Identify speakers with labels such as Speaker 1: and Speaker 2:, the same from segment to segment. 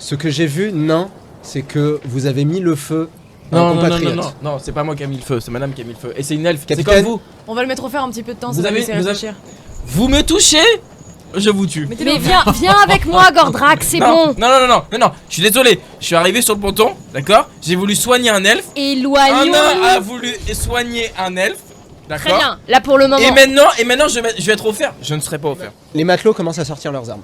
Speaker 1: Ce que j'ai vu, non, c'est que vous avez mis le feu à un
Speaker 2: Non,
Speaker 1: compatriote.
Speaker 2: non, c'est pas moi qui a mis le feu, c'est madame qui a mis le feu. Et c'est une elfe, c'est
Speaker 1: Capitaine.
Speaker 2: comme vous.
Speaker 3: On va le mettre au fer un petit peu de temps,
Speaker 2: Vous
Speaker 3: ça va
Speaker 2: avez-
Speaker 3: laisser
Speaker 2: vous avez-
Speaker 3: réfléchir.
Speaker 2: Vous me touchez, je vous tue.
Speaker 3: Mettez-le
Speaker 4: Mais
Speaker 3: au fer.
Speaker 4: viens avec moi, Gordrak, c'est bon.
Speaker 2: Non, je suis désolé. Je suis arrivé sur le ponton, d'accord. J'ai voulu soigner un elfe. Un
Speaker 4: Éloignons-nous.
Speaker 2: nain a voulu soigner un elfe,
Speaker 4: Très
Speaker 2: d'accord.
Speaker 4: bien, là pour le moment.
Speaker 2: Et maintenant je vais être offert. Je ne serai pas offert.
Speaker 1: Les matelots commencent à sortir leurs armes.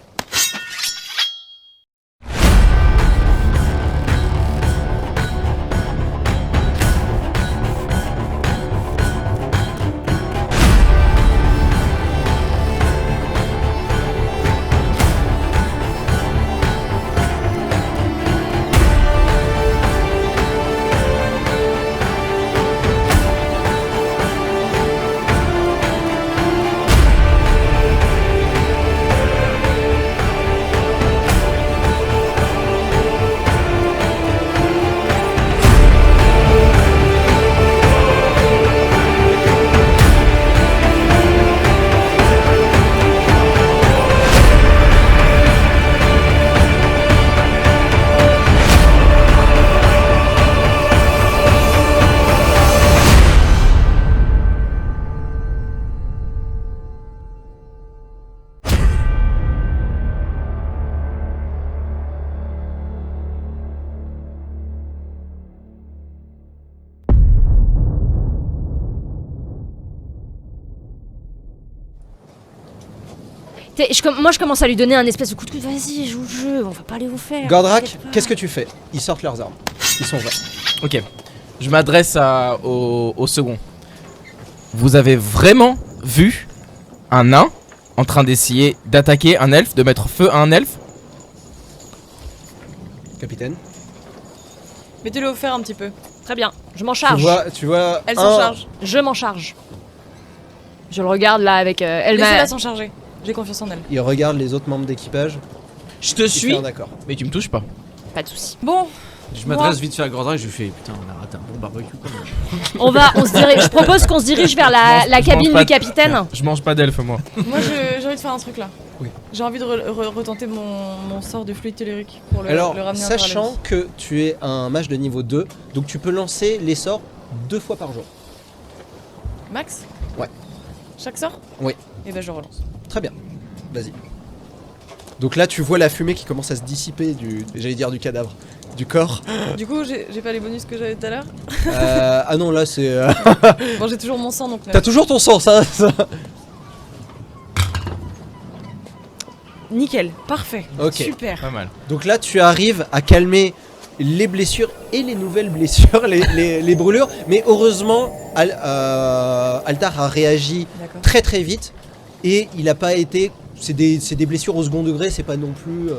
Speaker 4: Moi je commence à lui donner un espèce de coup de coude. Vas-y, joue le jeu, on va pas aller vous faire.
Speaker 1: Gordrak, qu'est-ce que tu fais? Ils sortent leurs armes. Ils sont verts.
Speaker 2: Ok. Je m'adresse au second. Vous avez vraiment vu un nain en train d'essayer d'attaquer un elfe, de mettre feu à un elfe?
Speaker 1: Capitaine.
Speaker 3: Mettez-le au fer un petit peu.
Speaker 4: Très bien, je m'en charge.
Speaker 1: Tu vois
Speaker 3: Elle s'en charge.
Speaker 4: Je m'en charge. Je le regarde là avec elle.
Speaker 3: Laissez-la s'en charger. J'ai confiance en elle.
Speaker 1: Il regarde les autres membres d'équipage.
Speaker 2: Je te
Speaker 1: Il
Speaker 2: suis,
Speaker 1: fait un d'accord.
Speaker 2: mais tu me touches pas.
Speaker 4: Pas de soucis.
Speaker 3: Bon,
Speaker 5: Je m'adresse vite fait à Gordrak et je lui fais putain, on a raté un bon barbecue quand même.
Speaker 4: On se dirige. Je propose qu'on se dirige vers la
Speaker 2: Je mange
Speaker 4: cabine
Speaker 2: pas
Speaker 4: du
Speaker 2: de-
Speaker 4: capitaine.
Speaker 2: Je mange pas d'elfe moi.
Speaker 3: moi j'ai envie de faire un truc là.
Speaker 1: Oui.
Speaker 3: J'ai envie de retenter mon sort de fluide tellurique pour le
Speaker 1: Alors,
Speaker 3: ramener
Speaker 1: sachant que tu es un mage de niveau 2, donc tu peux lancer les sorts 2 fois par jour.
Speaker 3: Max.
Speaker 1: Ouais.
Speaker 3: Chaque sort.
Speaker 1: Oui.
Speaker 3: Et ben je relance.
Speaker 1: Très bien. Vas-y. Donc là, tu vois la fumée qui commence à se dissiper du cadavre, du corps.
Speaker 3: Du coup j'ai pas les bonus que j'avais tout à l'heure.
Speaker 1: Ah non, là c'est...
Speaker 3: Bon j'ai toujours mon sang donc.
Speaker 1: T'as toujours ton sang, ça.
Speaker 3: Nickel, parfait.
Speaker 1: Ok.
Speaker 3: Super.
Speaker 2: Pas mal.
Speaker 1: Donc là, tu arrives à calmer les blessures et les nouvelles blessures, les brûlures. Mais heureusement, Altar a réagi
Speaker 3: D'accord.
Speaker 1: très très vite. Et il a pas été... C'est des blessures au second degré, c'est pas non plus...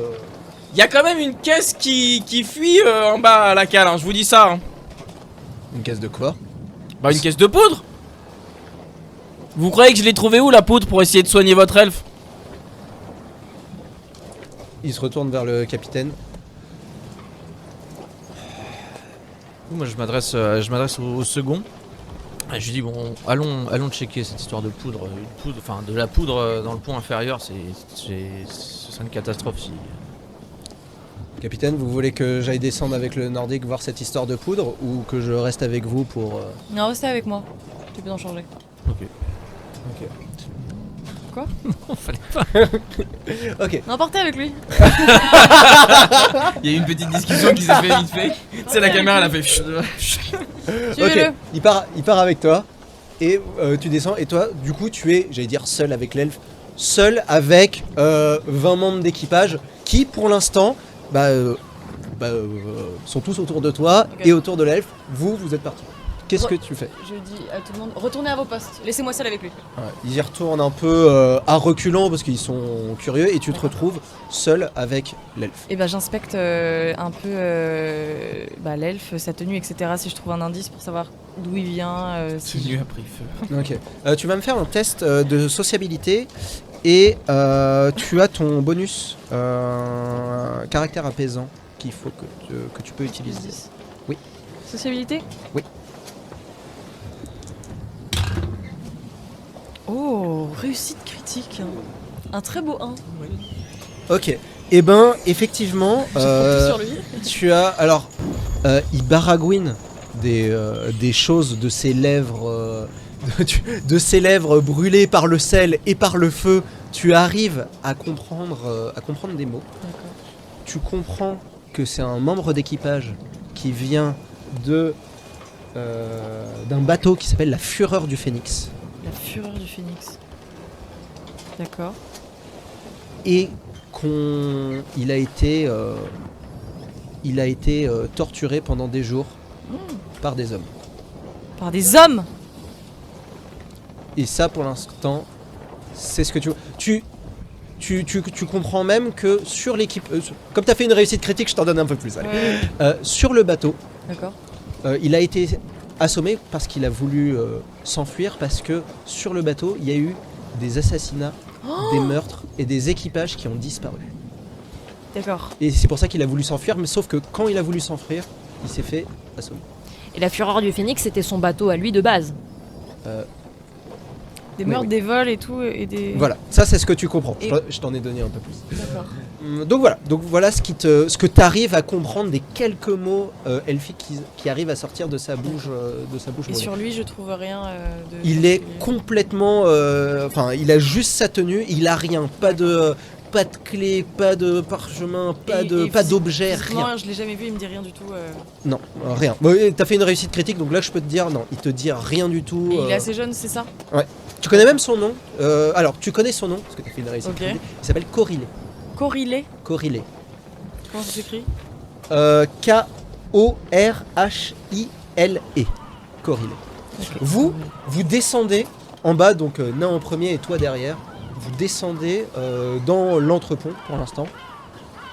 Speaker 2: Il y a quand même une caisse qui fuit en bas à la cale, hein, je vous dis ça. Hein.
Speaker 1: Une caisse de quoi?
Speaker 2: Bah une caisse de poudre. Vous croyez que je l'ai trouvé où la poudre pour essayer de soigner votre elfe?
Speaker 1: Il se retourne vers le capitaine.
Speaker 5: Moi je m'adresse au second. Et je lui dis bon, allons checker cette histoire de poudre. De la poudre dans le pont inférieur, ce serait une catastrophe si.
Speaker 1: Capitaine, vous voulez que j'aille descendre avec le Nordique voir cette histoire de poudre ou que je reste avec vous pour...
Speaker 3: Non, restez avec moi. Tu peux en changer.
Speaker 5: Ok.
Speaker 3: Quoi?
Speaker 5: Fallait pas.
Speaker 1: Ok.
Speaker 3: Non, partez avec lui.
Speaker 2: Il y a eu une petite discussion qui s'est fait vite fait. C'est la caméra elle a fait.
Speaker 3: Suivez-le.
Speaker 1: Ok, il part avec toi et tu descends et toi du coup tu es, j'allais dire seul avec l'elfe, seul avec 20 membres d'équipage qui pour l'instant sont tous autour de toi
Speaker 3: Ok.
Speaker 1: et autour de l'elfe. Vous êtes partis. Qu'est-ce que tu fais?
Speaker 3: Je dis à tout le monde, retournez à vos postes. Laissez-moi seul avec lui.
Speaker 1: Ouais, ils y retournent un peu à reculons parce qu'ils sont curieux et tu te retrouves seul avec l'elfe.
Speaker 3: Et ben j'inspecte un peu l'elfe, sa tenue, etc. Si je trouve un indice pour savoir d'où il vient. Si...
Speaker 2: Tenu a pris feu.
Speaker 1: Ok. Tu vas me faire un test de sociabilité et tu as ton bonus caractère apaisant qu'il faut que tu peux utiliser. Oui.
Speaker 3: Sociabilité?
Speaker 1: Oui.
Speaker 3: Oh, réussite critique. Un très beau 1.
Speaker 1: Ok. Eh ben, effectivement,
Speaker 3: Sur lui.
Speaker 1: tu as... Alors, il baragouine des choses de ses lèvres... de ses lèvres brûlées par le sel et par le feu. Tu arrives à comprendre des mots.
Speaker 3: D'accord.
Speaker 1: Tu comprends que c'est un membre d'équipage qui vient d'un bateau qui s'appelle la Fureur du Phénix.
Speaker 3: La fureur du phénix. D'accord.
Speaker 1: Et il a été torturé pendant des jours par des hommes.
Speaker 3: Par des hommes.
Speaker 1: Et ça, pour l'instant, c'est ce que tu comprends même que sur l'équipe... comme tu as fait une réussite critique, je t'en donne un peu plus. Allez.
Speaker 3: Ouais.
Speaker 1: Sur le bateau,
Speaker 3: D'accord.
Speaker 1: il a été assommé parce qu'il a voulu s'enfuir, parce que sur le bateau, il y a eu des assassinats, des meurtres et des équipages qui ont disparu.
Speaker 3: D'accord.
Speaker 1: Et c'est pour ça qu'il a voulu s'enfuir, mais sauf que quand il a voulu s'enfuir, il s'est fait assommer.
Speaker 4: Et la Fureur du Phénix, c'était son bateau à lui de base.
Speaker 3: Des
Speaker 1: Oui,
Speaker 3: meurtres,
Speaker 1: oui.
Speaker 3: des vols et tout, et des...
Speaker 1: Voilà, ça c'est ce que tu comprends.
Speaker 3: Et-
Speaker 1: Je t'en ai donné un peu plus.
Speaker 3: D'accord.
Speaker 1: Donc voilà ce que tu arrives à comprendre des quelques mots elfiques qui arrivent à sortir de sa bouche.
Speaker 3: Et
Speaker 1: brûlée.
Speaker 3: sur lui, je trouve rien de...
Speaker 1: Il est
Speaker 3: particulier.
Speaker 1: complètement, il a juste sa tenue, il a rien, pas de clé, pas de parchemin, pas d'objet,
Speaker 3: Physiquement,
Speaker 1: rien.
Speaker 3: je l'ai jamais vu, il me dit rien du tout.
Speaker 1: Non, rien. Bon, t'as fait une réussite critique, donc là je peux te dire non, il te dit rien du tout.
Speaker 3: Et il est assez jeune, c'est ça?
Speaker 1: Tu connais même son nom. Alors tu connais son nom parce que t'as fait une réussite
Speaker 3: Ok.
Speaker 1: critique. Il s'appelle Corilé.
Speaker 3: Corrélé.
Speaker 1: Corilé.
Speaker 3: Comment ça s'écrit?
Speaker 1: K-O-R-H-I-L-E. Corilé. Vous descendez en bas, donc nain en premier et toi derrière. Vous descendez dans l'entrepont pour l'instant.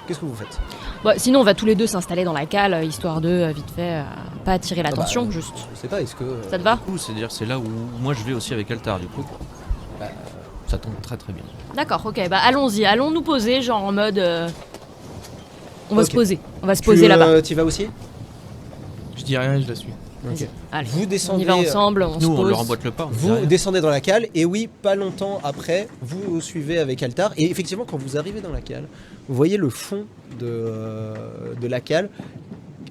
Speaker 1: Qu'est-ce que vous faites?
Speaker 4: Bon, sinon, on va tous les deux s'installer dans la cale, histoire de, vite fait, pas attirer l'attention,
Speaker 1: bah,
Speaker 4: juste.
Speaker 1: Je sais pas, est-ce que...
Speaker 4: Ça te va?
Speaker 5: C'est-à-dire c'est là où moi je vais aussi avec Altar du coup. Bah, ça tombe très très bien.
Speaker 4: D'accord, ok, bah allons-y, allons nous poser, genre en mode... On va
Speaker 1: Ok.
Speaker 4: se poser, on va se poser là-bas.
Speaker 1: Tu vas aussi?
Speaker 2: Je dis rien et je la suis.
Speaker 1: Ok.
Speaker 4: Allez,
Speaker 1: Vous
Speaker 4: on
Speaker 1: descendez...
Speaker 4: y va ensemble, on se
Speaker 5: Nous on
Speaker 4: pose.
Speaker 5: leur emboîte le pas. on dit
Speaker 1: Vous
Speaker 5: rien.
Speaker 1: descendez dans la cale et oui, pas longtemps après, vous suivez avec Altar et effectivement quand vous arrivez dans la cale, vous voyez le fond de la cale,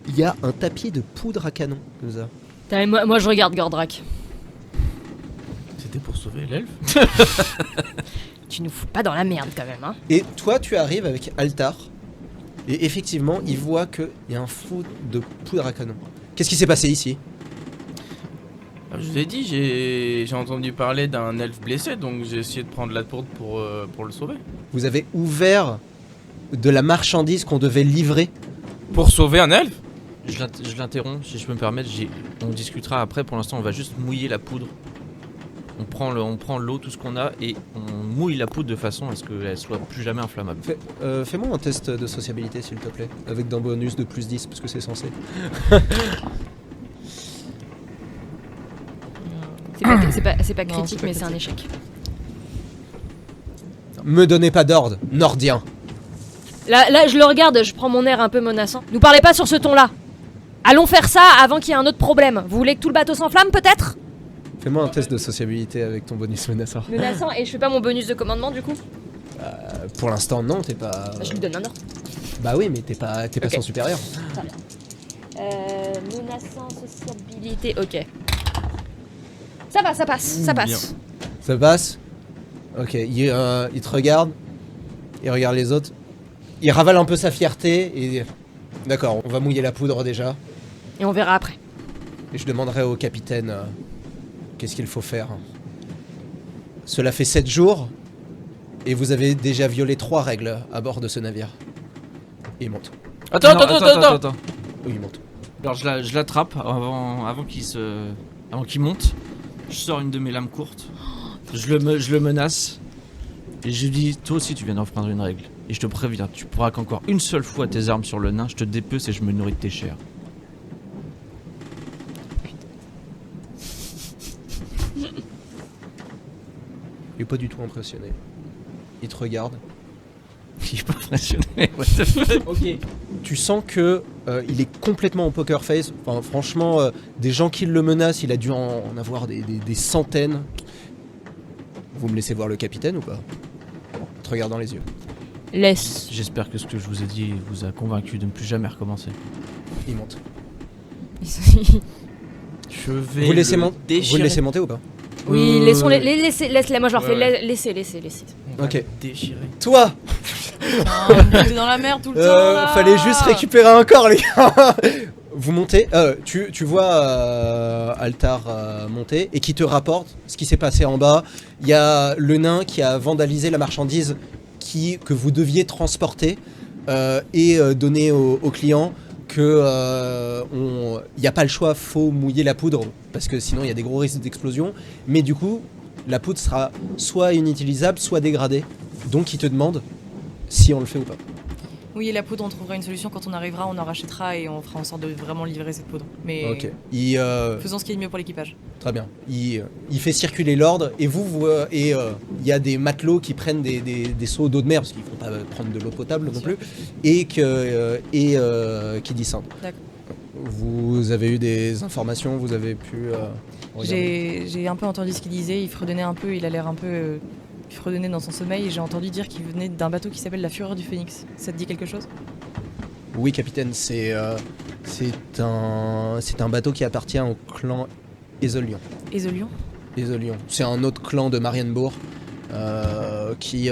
Speaker 1: il y a un tapis de poudre à canon comme ça.
Speaker 4: Putain, mais moi, je regarde Gordrak.
Speaker 2: C'était pour sauver l'elfe.
Speaker 4: Tu nous fous pas dans la merde quand même, hein.
Speaker 1: Et toi tu arrives avec Altar et effectivement il voit qu'il y a un fond de poudre à canon. Qu'est-ce qui s'est passé ici?
Speaker 2: Je vous ai dit, j'ai entendu parler d'un elfe blessé, donc j'ai essayé de prendre la poudre pour le sauver.
Speaker 1: Vous avez ouvert de la marchandise qu'on devait livrer.
Speaker 2: Pour sauver un elfe?
Speaker 5: Je l'interromps si je peux me permettre. On discutera après. Pour l'instant on va juste mouiller la poudre. On prend l'eau, tout ce qu'on a et on mouille la poudre de façon à ce qu'elle soit plus jamais inflammable.
Speaker 1: Fais-moi un test de sociabilité s'il te plaît, avec d'un bonus de plus 10 parce que c'est censé.
Speaker 4: C'est pas
Speaker 3: Non,
Speaker 4: critique,
Speaker 3: c'est pas
Speaker 4: mais c'est un
Speaker 3: critique.
Speaker 4: échec.
Speaker 1: Me donnez pas d'ordre, Nordien.
Speaker 4: Là, je le regarde, je prends mon air un peu menaçant. Nous parlez pas sur ce ton-là. Allons faire ça avant qu'il y ait un autre problème. Vous voulez que tout le bateau s'enflamme, peut-être?
Speaker 1: Fais-moi un test de sociabilité avec ton bonus menaçant.
Speaker 4: Menaçant, et je fais pas mon bonus de commandement, du coup?
Speaker 1: Pour l'instant, non, t'es pas.
Speaker 4: Bah, je lui donne un ordre.
Speaker 1: Bah oui, mais t'es pas
Speaker 4: Ok.
Speaker 1: son supérieur.
Speaker 4: Menaçant, sociabilité, ok. Ça va, ça passe, ça
Speaker 2: Bien.
Speaker 4: passe.
Speaker 1: Ça passe. Ok, il te regarde. Il regarde les autres. Il ravale un peu sa fierté et. D'accord, on va mouiller la poudre déjà.
Speaker 4: Et on verra après.
Speaker 1: Et je demanderai au capitaine qu'est-ce qu'il faut faire. Cela fait 7 jours et vous avez déjà violé 3 règles à bord de ce navire. Et il monte.
Speaker 2: Attends.
Speaker 1: Oui, il monte.
Speaker 5: Alors je l'attrape avant qu'il monte. Je sors une de mes lames courtes. Je le menace. Et je lui dis, toi aussi tu viens d'enfreindre une règle. Et je te préviens, tu pourras qu'encore une seule fois tes armes sur le nain, je te dépece et je me nourris de tes chairs.
Speaker 1: Il est pas du tout impressionné. Il te regarde.
Speaker 5: Il est pas impressionné. What the fuck.
Speaker 1: Ok. Tu sens que il est complètement en poker face. Enfin, franchement, des gens qui le menacent, il a dû en avoir des centaines. Vous me laissez voir le capitaine ou pas? Il te regarde dans les yeux.
Speaker 4: Laisse.
Speaker 5: J'espère que ce que je vous ai dit vous a convaincu de ne plus jamais recommencer.
Speaker 1: Il monte.
Speaker 5: Je vais
Speaker 1: Vous le laissez
Speaker 5: déchirer.
Speaker 1: monter ou pas?
Speaker 4: Oui, laissez-les, moi je leur fais laissez.
Speaker 2: On va
Speaker 1: Ok.
Speaker 2: le déchirer.
Speaker 1: Toi,
Speaker 3: T'es dans la merde tout le temps là.
Speaker 1: fallait juste récupérer un corps, les gars. Vous montez, tu vois Altar monter et qui te rapporte ce qui s'est passé en bas. Il y a le nain qui a vandalisé la marchandise que vous deviez transporter et donner aux clients. Que il n'y a pas le choix, faut mouiller la poudre parce que sinon il y a des gros risques d'explosion. Mais du coup, la poudre sera soit inutilisable, soit dégradée. Donc il te demande si on le fait ou pas.
Speaker 3: Oui, et la poudre, on trouvera une solution quand on arrivera, on en rachètera et on fera en sorte de vraiment livrer cette poudre. Mais
Speaker 1: Ok.
Speaker 3: faisons ce qui est mieux pour l'équipage.
Speaker 1: Très bien. Il fait circuler l'ordre et il y a des matelots qui prennent des seaux d'eau de mer parce qu'ils ne vont pas prendre de l'eau potable non plus et qui descendent.
Speaker 3: D'accord.
Speaker 1: Vous avez eu des informations, vous avez pu regarder.
Speaker 3: J'ai un peu entendu ce qu'il disait, il fredonnait un peu, il a l'air un peu fredonné dans son sommeil et j'ai entendu dire qu'il venait d'un bateau qui s'appelle la Fureur du Phénix. Ça te dit quelque chose?
Speaker 1: Oui, capitaine, c'est un bateau qui appartient au clan Ezolion.
Speaker 3: Ezolion?
Speaker 1: Ezolion. C'est un autre clan de Marienbourg qui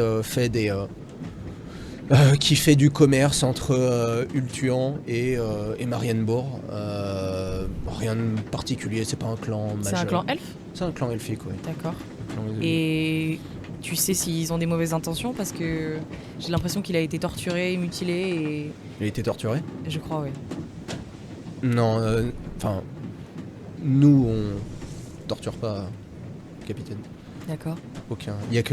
Speaker 1: fait du commerce entre Ultuan et Marienbourg. Rien de particulier, c'est pas un clan majeur.
Speaker 3: C'est un clan elfe?
Speaker 1: C'est un clan elfique, oui.
Speaker 3: D'accord.
Speaker 1: Un clan Ezolion.
Speaker 3: Et tu sais s'ils ont des mauvaises intentions parce que j'ai l'impression qu'il a été torturé, mutilé
Speaker 1: Il a été torturé?
Speaker 3: et je crois, oui.
Speaker 1: Non, enfin, nous on torture pas, capitaine.
Speaker 3: D'accord.
Speaker 1: Aucun. Il y a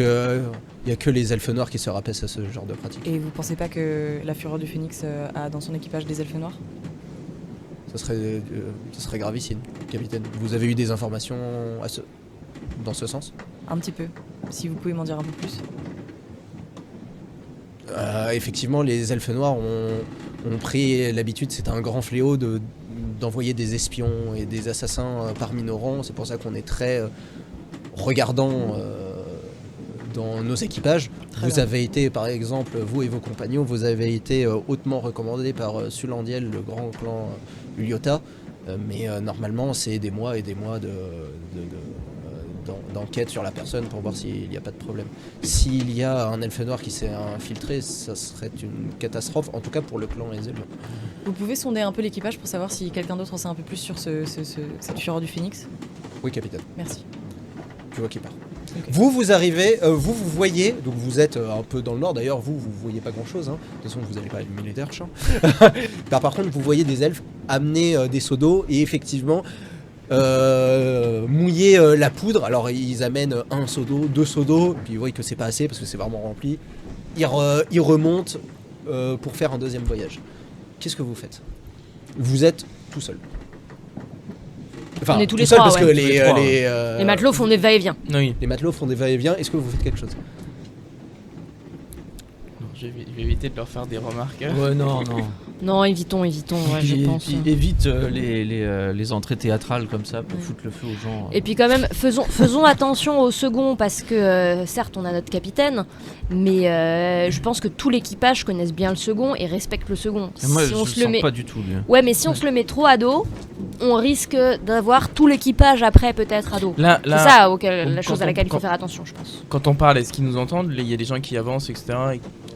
Speaker 1: que les elfes noirs qui se rapaissent à ce genre de pratique.
Speaker 3: Et vous pensez pas que la Fureur du Phénix a dans son équipage des elfes noirs?
Speaker 1: Ça serait gravissime, capitaine. Vous avez eu des informations dans ce sens?
Speaker 3: Un petit peu. Si vous pouvez m'en dire un peu plus.
Speaker 1: Effectivement, les elfes noirs ont pris l'habitude, c'est un grand fléau d'envoyer des espions et des assassins parmi nos rangs. C'est pour ça qu'on est très regardant dans nos équipages.
Speaker 3: Très
Speaker 1: Vous
Speaker 3: bien.
Speaker 1: avez été, par exemple, vous et vos compagnons, vous avez été hautement recommandés par Sulandiel, le grand clan Uliota. Mais normalement, c'est des mois et des mois d'enquête sur la personne pour voir s'il n'y a pas de problème. S'il y a un elfe noir qui s'est infiltré, ça serait une catastrophe, en tout cas pour le clan Ezelion.
Speaker 3: Vous pouvez sonder un peu l'équipage pour savoir si quelqu'un d'autre en sait un peu plus sur cette Fureur du Phénix?
Speaker 1: Oui, capitaine,
Speaker 3: Merci.
Speaker 1: tu vois qui part.
Speaker 3: Ok.
Speaker 1: Vous arrivez, vous voyez, donc vous êtes un peu dans le nord, d'ailleurs vous voyez pas grand chose, hein. De toute façon vous n'allez pas allumer les torches. Par contre vous voyez des elfes amener des seaux d'eau et effectivement mouiller la poudre. Alors ils amènent un seau d'eau, 2 seaux d'eau, puis ils voient que c'est pas assez parce que c'est vraiment rempli. Ils remontent pour faire un deuxième voyage. Qu'est-ce que vous faites? Vous êtes tout seul. Enfin,
Speaker 4: On est tous
Speaker 1: tout
Speaker 4: les
Speaker 1: seul
Speaker 4: trois,
Speaker 1: parce
Speaker 4: ouais.
Speaker 1: que
Speaker 4: Les matelots font des va-et-vient.
Speaker 2: Oui.
Speaker 1: les matelots font des va-et-vient. Est-ce que vous faites quelque chose?
Speaker 2: Non, je vais éviter de leur faire des remarques.
Speaker 5: Ouais, non.
Speaker 4: Non, évitons, ouais, je pense.
Speaker 5: Puis évite les entrées théâtrales comme ça pour foutre le feu aux gens.
Speaker 4: Et puis quand même, faisons attention au second parce que certes on a notre capitaine, mais je pense que tout l'équipage connaisse bien le second et respecte le second.
Speaker 5: Et moi,
Speaker 4: Si
Speaker 5: je
Speaker 4: on
Speaker 5: le
Speaker 4: se le
Speaker 5: sens
Speaker 4: met...
Speaker 5: pas du tout, lui.
Speaker 4: Ouais, mais si on se le met trop à dos, on risque d'avoir tout l'équipage après peut-être à dos.
Speaker 2: Là,
Speaker 4: C'est ça la
Speaker 2: quand
Speaker 4: chose à
Speaker 2: on-
Speaker 4: laquelle il faut
Speaker 2: quand-
Speaker 4: faire attention, je pense.
Speaker 2: quand on parle, est-ce qu'ils nous entendent? Il y a des gens qui avancent, etc.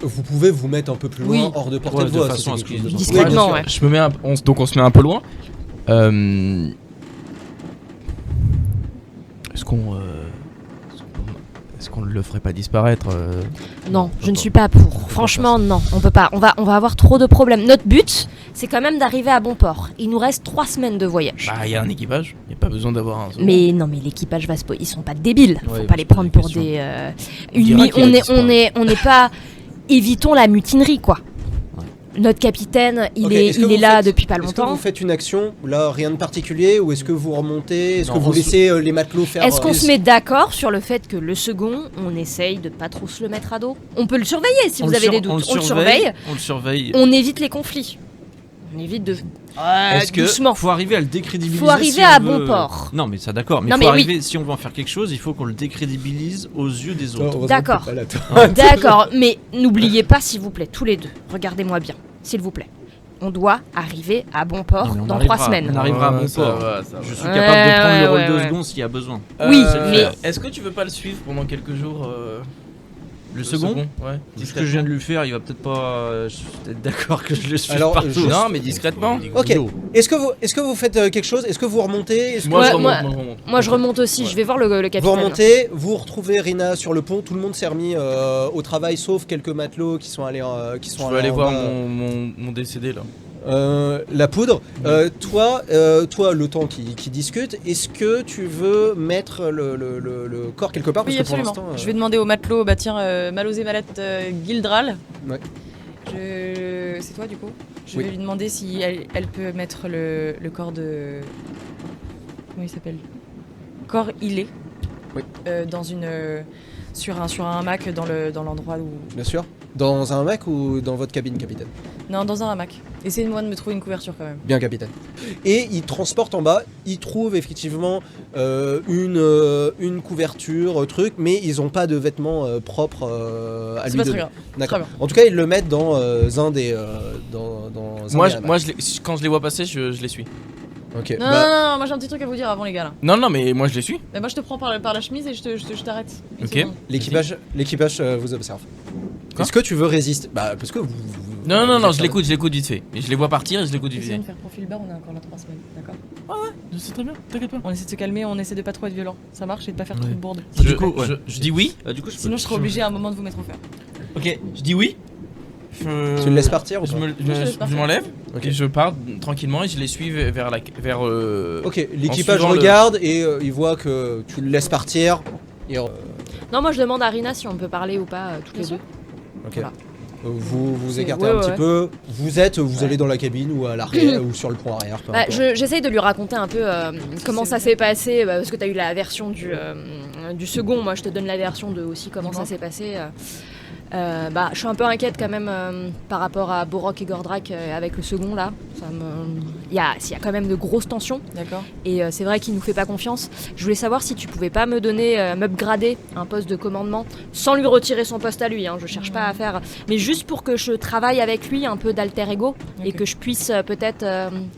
Speaker 1: Vous pouvez vous mettre un peu plus loin,
Speaker 4: Oui.
Speaker 1: hors de portée
Speaker 5: Ouais,
Speaker 1: de
Speaker 5: de
Speaker 1: voix.
Speaker 5: façon à
Speaker 1: ça,
Speaker 5: ce
Speaker 1: c'est quelque
Speaker 5: qu'ils
Speaker 1: chose de-
Speaker 5: nous
Speaker 4: Discrètement,
Speaker 1: bien sûr.
Speaker 4: ouais.
Speaker 2: Je me mets donc on se met un peu loin. Est-ce qu'on le ferait pas disparaître
Speaker 4: Non, je ne suis pas pour. Franchement, non, on peut pas. On va avoir trop de problèmes. Notre but, c'est quand même d'arriver à bon port. Il nous reste 3 semaines de voyage.
Speaker 2: Bah, il y a un équipage. Il n'y a pas besoin d'avoir un.
Speaker 4: Mais non, mais l'équipage va se ils sont pas débiles. Faut
Speaker 5: Ouais, ils
Speaker 4: pas
Speaker 5: vont
Speaker 4: les
Speaker 5: se poser
Speaker 4: prendre
Speaker 5: des
Speaker 4: pour
Speaker 5: questions.
Speaker 4: des.
Speaker 2: dira qu'il a disparu.
Speaker 4: On n'est pas. Évitons la mutinerie, quoi. Notre capitaine, il
Speaker 1: Ok,
Speaker 4: est
Speaker 1: est-ce que
Speaker 4: il
Speaker 1: vous
Speaker 4: est là
Speaker 1: faites-
Speaker 4: depuis pas
Speaker 1: Est-ce que
Speaker 4: longtemps.
Speaker 1: vous faites une action, là rien de particulier, ou est-ce que vous remontez? Est-ce
Speaker 5: Non,
Speaker 1: que vous
Speaker 5: on se-
Speaker 1: laissez les matelots faire
Speaker 4: Est-ce qu'on se met d'accord sur le fait que le second, on essaye de pas trop se le mettre à dos? On peut le surveiller si
Speaker 5: On
Speaker 4: vous
Speaker 5: le
Speaker 4: avez
Speaker 5: sur-
Speaker 4: des doutes. On le surveille.
Speaker 5: On le surveille.
Speaker 4: On évite les conflits. On évite de...
Speaker 5: Est-ce que
Speaker 4: doucement.
Speaker 5: faut arriver à le décrédibiliser?
Speaker 4: Faut arriver
Speaker 5: si on
Speaker 4: à
Speaker 5: veut-
Speaker 4: bon port.
Speaker 5: Non, mais ça d'accord. Mais
Speaker 4: Non,
Speaker 5: faut
Speaker 4: mais
Speaker 5: arriver. Si on veut en faire quelque chose, il faut qu'on le décrédibilise aux yeux des autres.
Speaker 4: D'accord. D'accord, mais n'oubliez pas, s'il vous plaît, tous les deux, regardez-moi bien, s'il vous plaît. On doit arriver à bon port
Speaker 5: Non, mais on
Speaker 4: dans
Speaker 5: arrivera,
Speaker 4: 3 semaines.
Speaker 5: On arrivera à bon
Speaker 2: ça
Speaker 5: port.
Speaker 2: va, ça va.
Speaker 5: Je suis capable de prendre le rôle de
Speaker 4: ouais.
Speaker 5: second s'il y a besoin.
Speaker 4: Oui, mais-
Speaker 2: Est-ce que tu veux pas le suivre pendant quelques jours
Speaker 5: Le second,
Speaker 2: Ouais.
Speaker 5: ce que je viens de lui faire, il va peut-être pas être d'accord que je le suive
Speaker 1: Alors,
Speaker 5: partout.
Speaker 1: je-
Speaker 2: Non, mais discrètement.
Speaker 1: Ok. Est-ce que vous faites quelque chose? Est-ce que vous remontez? Est-ce que
Speaker 2: Moi,
Speaker 4: Ouais,
Speaker 2: je remonte,
Speaker 4: moi-
Speaker 2: moi, je remonte.
Speaker 4: Moi je remonte aussi,
Speaker 2: Ouais.
Speaker 4: je vais voir le
Speaker 1: vous
Speaker 4: capitaine.
Speaker 1: remontez, vous retrouvez Rina sur le pont, tout le monde s'est remis au travail sauf quelques matelots qui sont allés
Speaker 2: Je veux aller
Speaker 1: en
Speaker 2: voir
Speaker 1: bas.
Speaker 2: mon décédé là.
Speaker 1: La poudre. Toi, le temps qui discute, est-ce que tu veux mettre le corps quelque part?
Speaker 3: Oui,
Speaker 1: Parce que pour
Speaker 3: absolument.
Speaker 1: l'instant,
Speaker 3: Je vais demander au matelot, bah tiens, Malosé Malette Gildral.
Speaker 1: Ouais.
Speaker 3: C'est toi du coup. Je
Speaker 1: Oui.
Speaker 3: vais lui demander si elle peut mettre le corps de. Comment il s'appelle? Corps ilé.
Speaker 1: Oui.
Speaker 3: Dans une. Sur un hamac dans l'endroit où.
Speaker 1: bien sûr. Dans un hamac ou dans votre cabine, capitaine?
Speaker 3: Non, dans un hamac. Essayez-moi de me trouver une couverture quand même.
Speaker 1: Bien, capitaine. Et il transporte en bas, il trouve effectivement une couverture, truc, mais ils n'ont pas de vêtements propres à
Speaker 3: C'est
Speaker 1: lui
Speaker 3: pas
Speaker 1: donner.
Speaker 3: très grave.
Speaker 1: D'accord.
Speaker 3: Très bien.
Speaker 1: En tout cas, ils le mettent dans un des. Dans un
Speaker 2: Moi,
Speaker 1: des hamacs.
Speaker 2: quand je les vois passer, je les suis.
Speaker 1: Ok.
Speaker 3: Non,
Speaker 1: bah,
Speaker 3: non, non, moi j'ai un petit truc à vous dire avant les gars là.
Speaker 2: Non, mais moi je les suis.
Speaker 3: Mais moi je te prends par la chemise et je t'arrête. Une
Speaker 2: Ok.
Speaker 3: seconde.
Speaker 1: l'équipage vous observe.
Speaker 2: Quoi
Speaker 1: Est-ce que tu veux résister? Bah, parce que vous.
Speaker 2: Non, je l'écoute vite fait. Et je les vois partir et je l'écoute vite
Speaker 3: Essayons
Speaker 2: fait.
Speaker 3: de faire profil bas, on est encore là 3 semaines, d'accord?
Speaker 2: C'est très bien, t'inquiète pas.
Speaker 3: On essaie de se calmer, on essaie de pas trop être violent. Ça marche et de pas faire trop de bourde.
Speaker 2: Je dis oui.
Speaker 5: Du coup,
Speaker 3: Sinon je serai obligé à un moment de vous mettre au fer.
Speaker 2: Ok, je dis oui.
Speaker 1: Tu le laisses partir ou
Speaker 2: Je
Speaker 1: pas?
Speaker 2: je m'enlève
Speaker 1: Ok.
Speaker 2: et je pars tranquillement et je les suis vers
Speaker 1: Ok, l'équipage
Speaker 2: suivant le-
Speaker 1: regarde et il voit que tu le laisses partir. Et,
Speaker 4: Non, moi je demande à Rina si on peut parler ou pas, toutes
Speaker 3: Bien
Speaker 4: les
Speaker 3: sûr.
Speaker 4: deux.
Speaker 1: ok.
Speaker 4: Voilà.
Speaker 1: Vous
Speaker 4: C'est-
Speaker 1: écartez
Speaker 4: ouais,
Speaker 1: un
Speaker 4: ouais,
Speaker 1: petit
Speaker 4: ouais.
Speaker 1: peu. Vous allez dans la cabine ou à l'arrière ou sur le pont arrière. Peu
Speaker 4: Bah,
Speaker 1: importe.
Speaker 4: j'essaye de lui raconter un peu comment ça s'est passé, parce que tu as eu la version du second, moi je te donne la version de aussi comment ça
Speaker 3: Dis-moi.
Speaker 4: s'est passé. Bah, je suis un peu inquiète quand même par rapport à Borok et Gordrak avec le second là. Il y a quand même de grosses tensions
Speaker 3: D'accord.
Speaker 4: et c'est vrai qu'il nous fait pas confiance. Je voulais savoir si tu pouvais pas me donner, m'upgrader un poste de commandement sans lui retirer son poste à lui. Hein, je cherche pas à faire, mais juste pour que je travaille avec lui un peu d'alter ego et
Speaker 3: Ok.
Speaker 4: que je puisse peut-être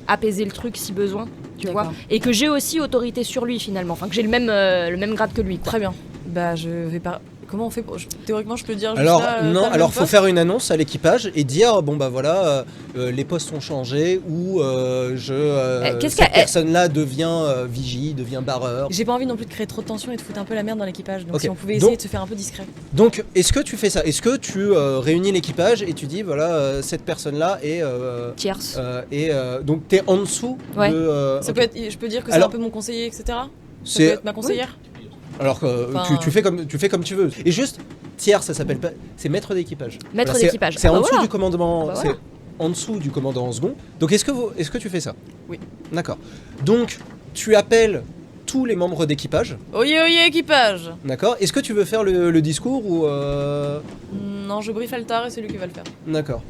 Speaker 4: apaiser le truc si besoin. Tu vois,
Speaker 3: D'accord.
Speaker 4: et que j'ai aussi autorité sur lui finalement, enfin que j'ai le même grade que lui. Quoi.
Speaker 3: Très bien. Bah je vais pas. Comment on fait pour... Théoriquement je peux dire juste
Speaker 1: Alors
Speaker 3: là,
Speaker 1: non,
Speaker 3: t'as le
Speaker 1: alors
Speaker 3: même
Speaker 1: faut
Speaker 3: poste
Speaker 1: faire une annonce à l'équipage et dire bon bah voilà les postes ont changé ou
Speaker 4: qu'est-ce
Speaker 1: cette
Speaker 4: qu'elle-
Speaker 1: personne-là devient vigie, devient barreur.
Speaker 3: J'ai pas envie non plus de créer trop de tension et de foutre un peu la merde dans l'équipage. Donc
Speaker 1: Ok.
Speaker 3: si on pouvait
Speaker 1: Donc-
Speaker 3: essayer de se faire un peu discret.
Speaker 1: Donc est-ce que tu fais ça? Est-ce que tu réunis l'équipage et tu dis voilà cette personne-là est
Speaker 4: Tierce.
Speaker 1: donc t'es en dessous
Speaker 4: Ouais.
Speaker 1: de.
Speaker 3: Ça
Speaker 1: ok.
Speaker 3: peut être, je peux dire que c'est
Speaker 1: Alors-
Speaker 3: un peu mon conseiller, etc. Ça
Speaker 1: C'est-
Speaker 3: peut être ma conseillère.
Speaker 1: Alors que
Speaker 3: Enfin-
Speaker 1: tu fais comme tu veux. Et juste tiers, ça s'appelle pas, c'est maître d'équipage.
Speaker 4: Maître
Speaker 1: c'est-
Speaker 4: d'équipage.
Speaker 1: C'est
Speaker 4: Ah
Speaker 1: en
Speaker 4: bah
Speaker 1: dessous
Speaker 4: voilà.
Speaker 1: du commandement.
Speaker 4: Ah bah
Speaker 1: c'est
Speaker 4: voilà.
Speaker 1: en dessous du commandant en second. Donc est-ce que tu fais ça?
Speaker 3: Oui.
Speaker 1: D'accord. Donc tu appelles tous les membres d'équipage.
Speaker 3: Oyez, oyez, équipage.
Speaker 1: D'accord. Est-ce que tu veux faire le discours ou
Speaker 3: Non, je briefe Altar et c'est lui qui va le faire.
Speaker 1: D'accord.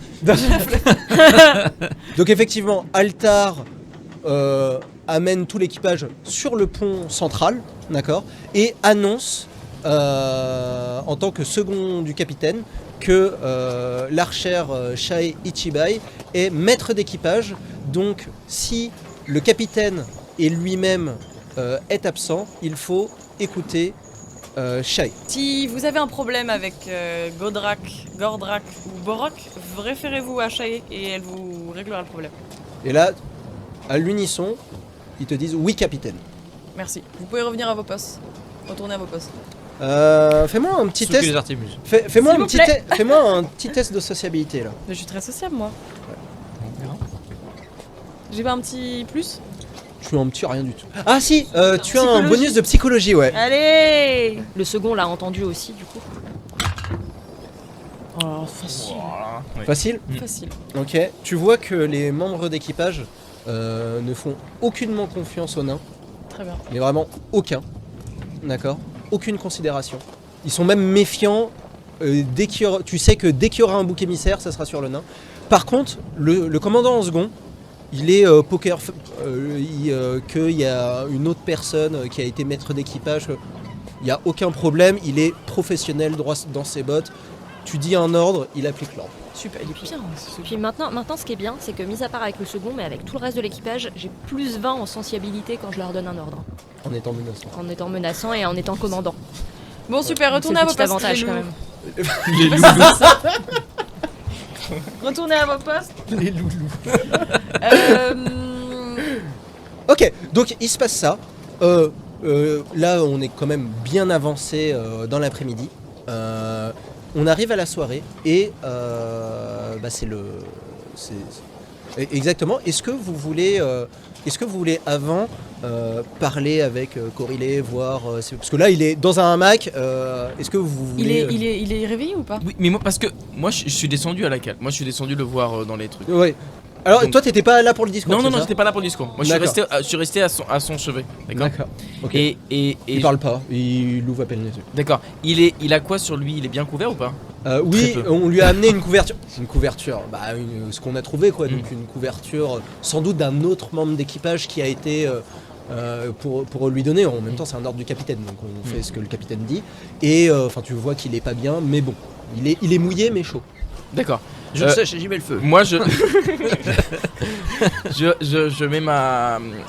Speaker 1: Donc effectivement, Altar amène tout l'équipage sur le pont central, d'accord, et annonce en tant que second du capitaine que l'archère Shae Ichibai est maître d'équipage. Donc si le capitaine et lui-même est absent, il faut écouter Shae.
Speaker 3: Si vous avez un problème avec Gordrak ou Borok, référez-vous à Shae et elle vous réglera le problème.
Speaker 1: Et là, à l'unisson, ils te disent oui capitaine.
Speaker 3: Merci. Vous pouvez revenir à vos postes. Retournez à vos postes.
Speaker 1: Fais-moi un petit
Speaker 5: Soufflez
Speaker 1: test.
Speaker 5: les artémuses.
Speaker 1: Fais-moi
Speaker 3: S'il
Speaker 1: un
Speaker 3: vous
Speaker 1: petit,
Speaker 3: plaît.
Speaker 1: fais-moi un petit test de sociabilité là.
Speaker 3: Mais je suis très sociable, moi. J'ai pas un petit plus?
Speaker 1: Je suis un petit rien du tout. Ah si, tu as un
Speaker 3: Psychologie.
Speaker 1: bonus de psychologie, ouais.
Speaker 3: Allez.
Speaker 4: Le second l'a entendu aussi du coup.
Speaker 3: Oh, facile.
Speaker 2: Voilà. Ouais.
Speaker 1: Facile.
Speaker 3: Facile.
Speaker 1: Ok. Tu vois que les membres d'équipage ne font aucunement confiance aux nains,
Speaker 3: Très bien.
Speaker 1: mais vraiment aucun. D'accord. Aucune considération. Ils sont même méfiants. Dès qu'il y aura- tu sais que dès qu'il y aura un bouc émissaire, ça sera sur le nain. Par contre, le commandant en second il est qu'il y a une autre personne qui a été maître d'équipage. Il n'y a aucun problème, il est professionnel, droit dans ses bottes. Tu dis un ordre, il applique l'ordre.
Speaker 3: Super, il est bien.
Speaker 4: Puis maintenant, ce qui est bien, c'est que mis à part avec le second, mais avec tout le reste de l'équipage, j'ai plus 20 en sensibilité quand je leur donne un ordre.
Speaker 1: En étant menaçant.
Speaker 4: En étant menaçant et en étant commandant.
Speaker 3: Bon, super, retournez à
Speaker 4: C'est
Speaker 3: vos
Speaker 4: le petit
Speaker 3: postes.
Speaker 4: avantage
Speaker 3: les
Speaker 4: quand
Speaker 3: loups.
Speaker 4: même.
Speaker 2: Les loulous.
Speaker 3: Retournez à vos postes.
Speaker 1: Les loulous.
Speaker 3: Euh,
Speaker 1: Ok, donc il se passe ça. Là, on est quand même bien avancé dans l'après-midi. On arrive à la soirée et c'est le. Exactement. Est-ce que vous voulez avant parler avec Corillé, voir parce que là il est dans un hamac. Est-ce que vous voulez
Speaker 3: il est réveillé ou pas?
Speaker 2: Oui, mais moi, parce que moi, je suis descendu à la cale. Moi, je suis descendu le voir dans les trucs.
Speaker 1: Ouais. Alors
Speaker 2: Donc-
Speaker 1: toi t'étais pas là pour le discours.
Speaker 2: Non,
Speaker 1: c'est
Speaker 2: non,
Speaker 1: ça
Speaker 2: j'étais pas là pour le discours. Moi, je suis resté à son chevet. D'accord.
Speaker 1: D'accord. Ok.
Speaker 2: Et
Speaker 1: Il parle pas. Il ouvre à peine les yeux.
Speaker 2: d'accord. Il a quoi sur lui? Il est bien couvert ou pas?
Speaker 1: Oui,
Speaker 2: Très peu.
Speaker 1: on lui a amené une couverture. Une couverture, ce qu'on a trouvé quoi.
Speaker 2: Mm.
Speaker 1: Donc une couverture, sans doute d'un autre membre d'équipage qui a été pour lui donner. En même temps, c'est un ordre du capitaine, donc on fait ce que le capitaine dit. Et tu vois qu'il est pas bien, mais bon, il est mouillé mais chaud.
Speaker 2: D'accord.
Speaker 5: Je le sais, j'y mets le feu.
Speaker 2: Moi, je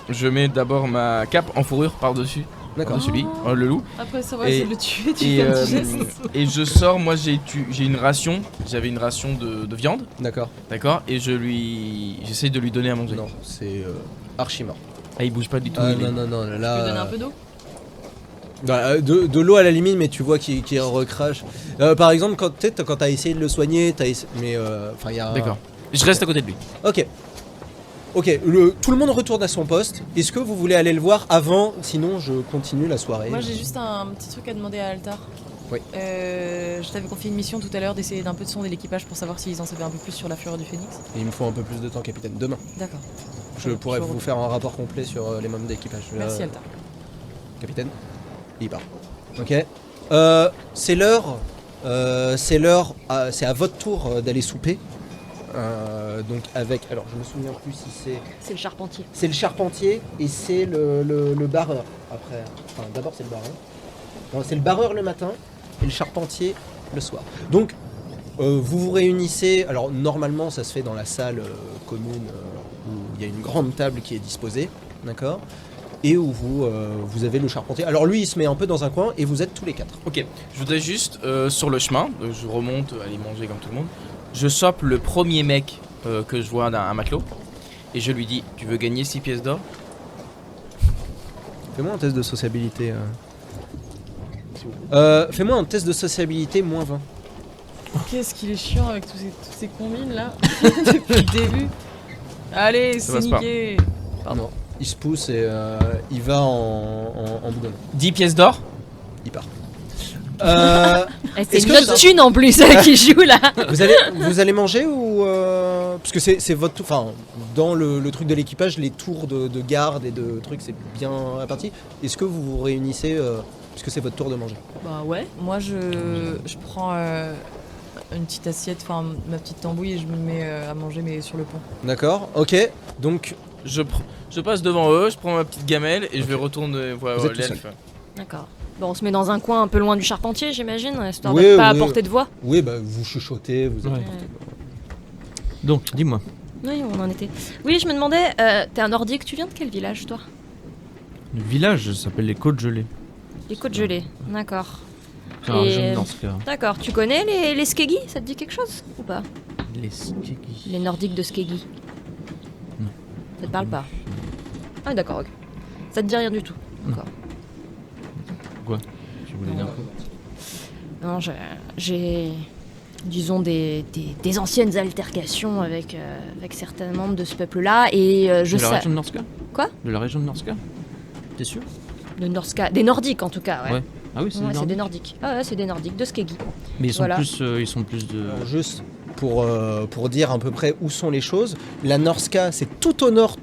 Speaker 2: je mets d'abord ma cape en fourrure par-dessus.
Speaker 1: D'accord.
Speaker 2: Dessus lui, le loup.
Speaker 3: Après, ça va
Speaker 2: Et-
Speaker 3: essayer de le tuer, tu
Speaker 2: Et,
Speaker 3: fais un petit geste.
Speaker 2: et je sors, moi j'ai une ration, j'avais une ration de viande,
Speaker 1: D'accord.
Speaker 2: d'accord, et j'essaie de lui donner à manger.
Speaker 1: Non, c'est archi mort.
Speaker 2: Ah, il bouge pas du tout.
Speaker 1: Ah,
Speaker 2: il est-
Speaker 1: non,
Speaker 3: Tu peux
Speaker 1: là.
Speaker 3: donner un peu d'eau?
Speaker 1: De l'eau à la limite, mais tu vois qu'il recrache. Par exemple, quand t'as essayé de le soigner, mais il y a.
Speaker 2: D'accord. Je reste à côté de lui.
Speaker 1: Ok. Tout le monde retourne à son poste. Est-ce que vous voulez aller le voir avant? Sinon, je continue la soirée.
Speaker 3: Moi, j'ai juste un petit truc à demander à Altar.
Speaker 1: Oui.
Speaker 3: Je t'avais confié une mission tout à l'heure d'essayer d'un peu de sonder l'équipage pour savoir s'ils en savaient un peu plus sur la fureur du phénix.
Speaker 1: Il me faut un peu plus de temps, capitaine. Demain,
Speaker 3: D'accord.
Speaker 1: je pourrais
Speaker 3: je
Speaker 1: vous faire un rapport complet sur les membres d'équipage.
Speaker 3: Merci Altar.
Speaker 1: Capitaine. Il part. Ok. C'est l'heure. C'est à votre tour d'aller souper. Donc avec. Alors, je me souviens plus si c'est.
Speaker 4: C'est le charpentier.
Speaker 1: C'est le charpentier et c'est le barreur après. Enfin, d'abord c'est le barreur. Non, c'est le barreur le matin et le charpentier le soir. Donc, vous vous réunissez. Alors, normalement, ça se fait dans la salle commune où il y a une grande table qui est disposée, d'accord, et où vous avez le charpentier. Alors, lui, il se met un peu dans un coin et vous êtes tous les quatre.
Speaker 2: Ok, je voudrais juste, sur le chemin, je remonte, aller manger comme tout le monde, je chope le premier mec que je vois un matelot, et je lui dis, tu veux gagner 6 pièces d'or?
Speaker 1: Fais-moi un test de sociabilité. Fais-moi un test de sociabilité moins 20.
Speaker 3: Qu'est-ce qu'il est chiant avec tous ces combines là depuis le début. Allez,
Speaker 2: Ça
Speaker 3: c'est
Speaker 2: passe pas.
Speaker 3: niqué.
Speaker 1: Pardon. Il se pousse et il va en boudin.
Speaker 2: 10 pièces d'or?
Speaker 1: Il part.
Speaker 4: C'est
Speaker 1: Est-ce
Speaker 4: une
Speaker 1: que
Speaker 4: autre thune en plus qui joue là.
Speaker 1: vous allez manger ou parce que c'est votre tour. Enfin, dans le truc de l'équipage, les tours de garde et de trucs, c'est bien réparti. Est-ce que vous vous réunissez puisque c'est votre tour de manger?
Speaker 3: Bah ouais. Moi je prends une petite assiette, enfin ma petite tambouille et je me mets à manger mais sur le pont.
Speaker 1: D'accord. Ok. Donc
Speaker 2: Je passe devant eux, je prends ma petite gamelle et je vais retourner voir
Speaker 1: Vous êtes tout
Speaker 2: l'elfe.
Speaker 4: D'accord. Bon, on se met dans un coin un peu loin du charpentier, j'imagine, histoire
Speaker 1: Oui,
Speaker 4: de pas
Speaker 1: oui.
Speaker 4: apporter de voix.
Speaker 1: oui, vous chuchotez, vous êtes.
Speaker 5: Ouais. Donc, dis-moi.
Speaker 4: Oui, on en était. Oui, je me demandais, t'es un nordique, tu viens de quel village toi?
Speaker 5: Le village s'appelle les Côtes Gelées.
Speaker 4: Les Côtes Gelées, d'accord.
Speaker 5: C'est un
Speaker 4: Et-
Speaker 5: jeune dans ce cas.
Speaker 4: D'accord, tu connais les Skeggi? Ça te dit quelque chose ou pas?
Speaker 5: Les Skeggi.
Speaker 4: Les nordiques de Skeggi.
Speaker 5: Non.
Speaker 4: Ça te parle pas? Ah d'accord, ok. Ça te dit rien du tout. D'accord.
Speaker 5: Tu voulais dire quoi?
Speaker 4: Non, j'ai disons des anciennes altercations avec certains membres de ce peuple-là et je
Speaker 5: De la
Speaker 4: sais
Speaker 5: région de Norska?
Speaker 4: Quoi?
Speaker 5: De la région de Norska? T'es sûr?
Speaker 4: de Norska, des nordiques en tout cas, ouais.
Speaker 5: Ouais. Ah oui, c'est
Speaker 4: Ouais,
Speaker 5: des
Speaker 4: c'est des
Speaker 5: Nordiques.
Speaker 4: nordiques. Ah ouais, c'est des nordiques de Skeggi.
Speaker 5: Mais ils sont
Speaker 4: Voilà.
Speaker 5: plus de.
Speaker 1: Alors, juste pour dire à peu près où sont les choses, la Norska, c'est tout au nord,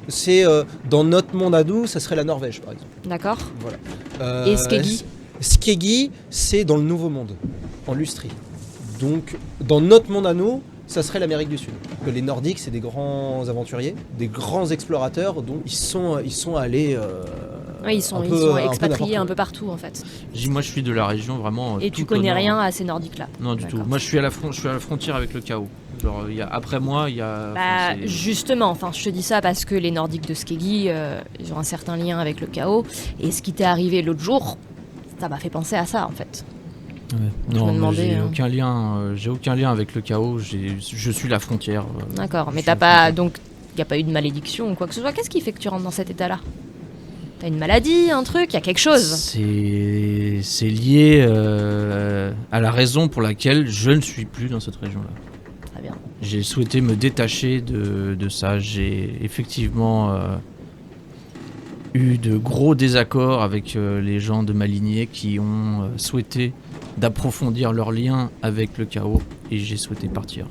Speaker 1: c'est dans notre monde à nous, ça serait la Norvège par exemple.
Speaker 4: D'accord.
Speaker 1: Voilà.
Speaker 4: Et Skeggi?
Speaker 1: Skeggi, c'est dans le Nouveau Monde, en Lustrie. Donc, dans notre monde à nous, ça serait l'Amérique du Sud. que les Nordiques, c'est des grands aventuriers, des grands explorateurs, donc ils sont allés.
Speaker 4: Ouais, ils sont
Speaker 1: peu
Speaker 4: expatriés un
Speaker 1: n'importe
Speaker 4: peu partout en fait.
Speaker 5: Moi, je suis de la région vraiment.
Speaker 4: Et
Speaker 5: tout
Speaker 4: tu
Speaker 5: au
Speaker 4: connais
Speaker 5: nord.
Speaker 4: rien à ces Nordiques là.
Speaker 5: Non, du tout.
Speaker 4: D'accord.
Speaker 5: Moi, je suis à la frontière avec le chaos. Genre, après moi, il y a.
Speaker 4: Bah, justement, enfin, je te dis ça parce que les Nordiques de Skeggi, ils ont un certain lien avec le chaos. Et ce qui t'est arrivé l'autre jour, ça m'a fait penser à ça en fait.
Speaker 5: Ouais.
Speaker 4: Je
Speaker 5: Non,
Speaker 4: me
Speaker 5: mais
Speaker 4: demandais,
Speaker 5: j'ai
Speaker 4: hein.
Speaker 5: aucun lien avec le chaos. Je suis la frontière.
Speaker 4: D'accord, mais
Speaker 5: je
Speaker 4: t'as
Speaker 5: suis
Speaker 4: pas.
Speaker 5: content.
Speaker 4: Donc, y a pas eu de malédiction ou quoi que ce soit. Qu'est-ce qui fait que tu rentres dans cet état-là? T'as une maladie, un truc, y a quelque chose?
Speaker 5: C'est lié à la raison pour laquelle je ne suis plus dans cette région-là.
Speaker 4: Très bien.
Speaker 5: J'ai souhaité me détacher de ça. J'ai effectivement eu de gros désaccords avec les gens de ma lignée qui ont souhaité d'approfondir leur lien avec le chaos et j'ai souhaité partir.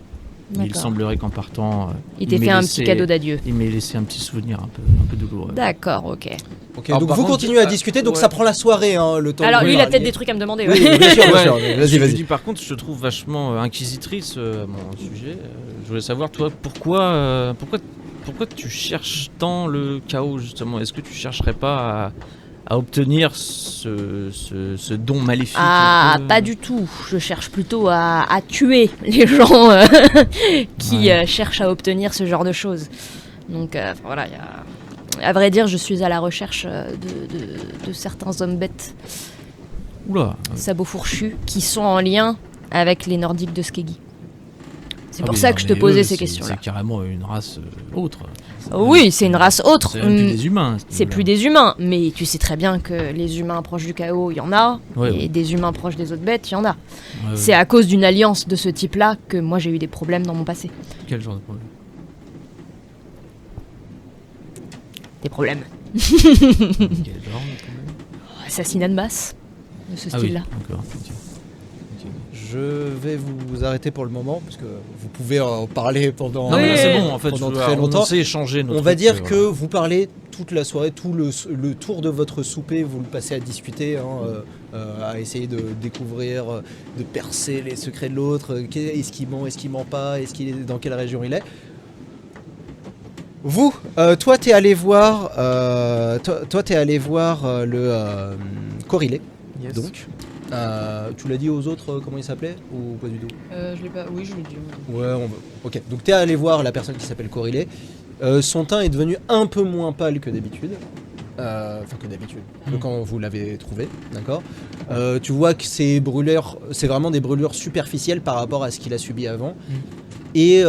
Speaker 5: Mais il
Speaker 4: D'accord.
Speaker 5: semblerait qu'en partant,
Speaker 4: Il t'ait
Speaker 5: m'ait
Speaker 4: fait un
Speaker 5: laissé-
Speaker 4: petit cadeau d'adieu.
Speaker 5: Il m'ait laissé un petit souvenir un peu douloureux.
Speaker 4: D'accord, ok.
Speaker 1: Ok,
Speaker 5: Alors,
Speaker 1: donc
Speaker 5: par
Speaker 1: vous
Speaker 5: contre,
Speaker 1: continuez à
Speaker 5: ah,
Speaker 1: discuter, donc
Speaker 5: ouais.
Speaker 1: ça prend la soirée, hein, le temps.
Speaker 4: Alors,
Speaker 1: de
Speaker 4: lui, il a peut-être
Speaker 1: parler.
Speaker 4: des trucs à me demander.
Speaker 1: Oui,
Speaker 4: Ouais.
Speaker 1: bien sûr, bien
Speaker 5: Ouais.
Speaker 1: sûr. Vas-y,
Speaker 5: Je
Speaker 1: vas-y.
Speaker 5: dis par contre, je te trouve vachement inquisitrice à mon sujet. Je voulais savoir, toi, pourquoi tu cherches tant le chaos, justement? Est-ce que tu chercherais pas à obtenir ce don maléfique
Speaker 4: Ah,
Speaker 5: un peu
Speaker 4: pas du tout. Je cherche plutôt à tuer les gens qui
Speaker 5: Ouais.
Speaker 4: cherchent à obtenir ce genre de choses. Donc voilà, à vrai dire, je suis à la recherche de certains hommes bêtes,
Speaker 5: Oula.
Speaker 4: sabots fourchus, qui sont en lien avec les Nordiques de Skeggi. C'est
Speaker 5: Ah
Speaker 4: pour
Speaker 5: oui,
Speaker 4: ça
Speaker 5: non,
Speaker 4: que je te
Speaker 5: mais
Speaker 4: posais
Speaker 5: eux,
Speaker 4: ces
Speaker 5: c'est-
Speaker 4: questions-là.
Speaker 5: C'est carrément une race autre.
Speaker 4: Oui, c'est une race autre.
Speaker 5: C'est même plus des humains. à ce
Speaker 4: C'est
Speaker 5: niveau-là.
Speaker 4: plus des humains, mais tu sais très bien que les humains proches du chaos, il y en a,
Speaker 5: Ouais,
Speaker 4: et
Speaker 5: ouais.
Speaker 4: des humains proches des autres bêtes, il y en a.
Speaker 5: Ouais,
Speaker 4: C'est à cause d'une alliance de ce type-là que moi j'ai eu des problèmes dans mon passé.
Speaker 5: Quel genre de problème?
Speaker 4: Des problèmes.
Speaker 5: Quel genre de problème?
Speaker 4: Assassinat de masse, de ce
Speaker 5: Ah oui,
Speaker 4: style-là.
Speaker 5: d'accord. ok.
Speaker 1: Je vais vous arrêter pour le moment, parce que vous pouvez en parler pendant,
Speaker 5: Non, mais là,
Speaker 4: Oui,
Speaker 5: c'est bon, en fait.
Speaker 1: pendant
Speaker 5: je-
Speaker 1: très longtemps.
Speaker 5: On sait échanger nos
Speaker 1: On va
Speaker 5: trucs,
Speaker 1: dire que
Speaker 5: voilà.
Speaker 1: vous parlez toute la soirée, tout le tour de votre souper, vous le passez à discuter, hein, à essayer de découvrir, de percer les secrets de l'autre. Est-ce qu'il ment pas, dans quelle région il est. Vous, toi t'es allé voir, le Corillé,
Speaker 5: Yes.
Speaker 1: donc. Tu l'as dit aux autres comment il s'appelait ou pas du tout?
Speaker 3: Je l'ai pas. Oui, je l'ai dit.
Speaker 1: Ouais, ok. Donc t'es allé voir la personne qui s'appelle Corillé. Son teint est devenu un peu moins pâle que d'habitude. Enfin que d'habitude. Que quand vous l'avez trouvé, d'accord. Tu vois que c'est vraiment des brûlures superficielles par rapport à ce qu'il a subi avant. Et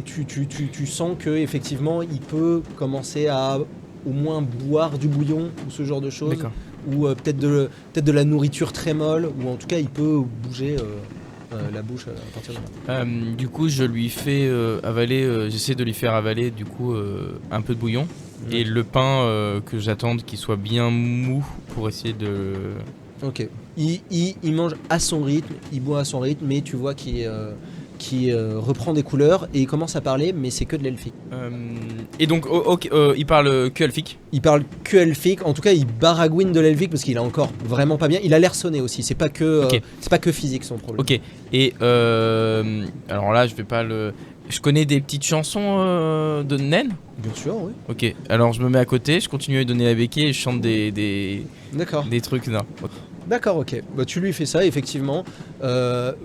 Speaker 1: tu sens que effectivement il peut commencer à au moins boire du bouillon ou ce genre de choses.
Speaker 2: D'accord.
Speaker 1: Ou peut-être de la nourriture très molle, ou en tout cas il peut bouger la bouche à partir de là.
Speaker 2: Du coup, je lui fais avaler, j'essaie de lui faire avaler du coup un peu de bouillon et le pain que j'attende qu'il soit bien mou pour essayer de.
Speaker 1: Ok. Il mange à son rythme, il boit à son rythme, mais tu vois qu'il reprend des couleurs et il commence à parler, mais c'est que de l'elfique.
Speaker 2: Et donc, il parle que elfique.
Speaker 1: Il parle que elfique, en tout cas il baragouine de l'elfique parce qu'il est encore vraiment pas bien. Il a l'air sonné aussi, c'est pas que
Speaker 2: Ok.
Speaker 1: c'est pas que physique son problème.
Speaker 2: Ok. Et alors là, je vais pas le. Je connais des petites chansons de naine.
Speaker 1: Bien sûr, oui.
Speaker 2: Ok. Alors je me mets à côté, je continue à lui donner la béquille et je chante des
Speaker 1: D'accord.
Speaker 2: trucs là.
Speaker 1: D'accord, ok. Bah, tu lui fais ça, effectivement.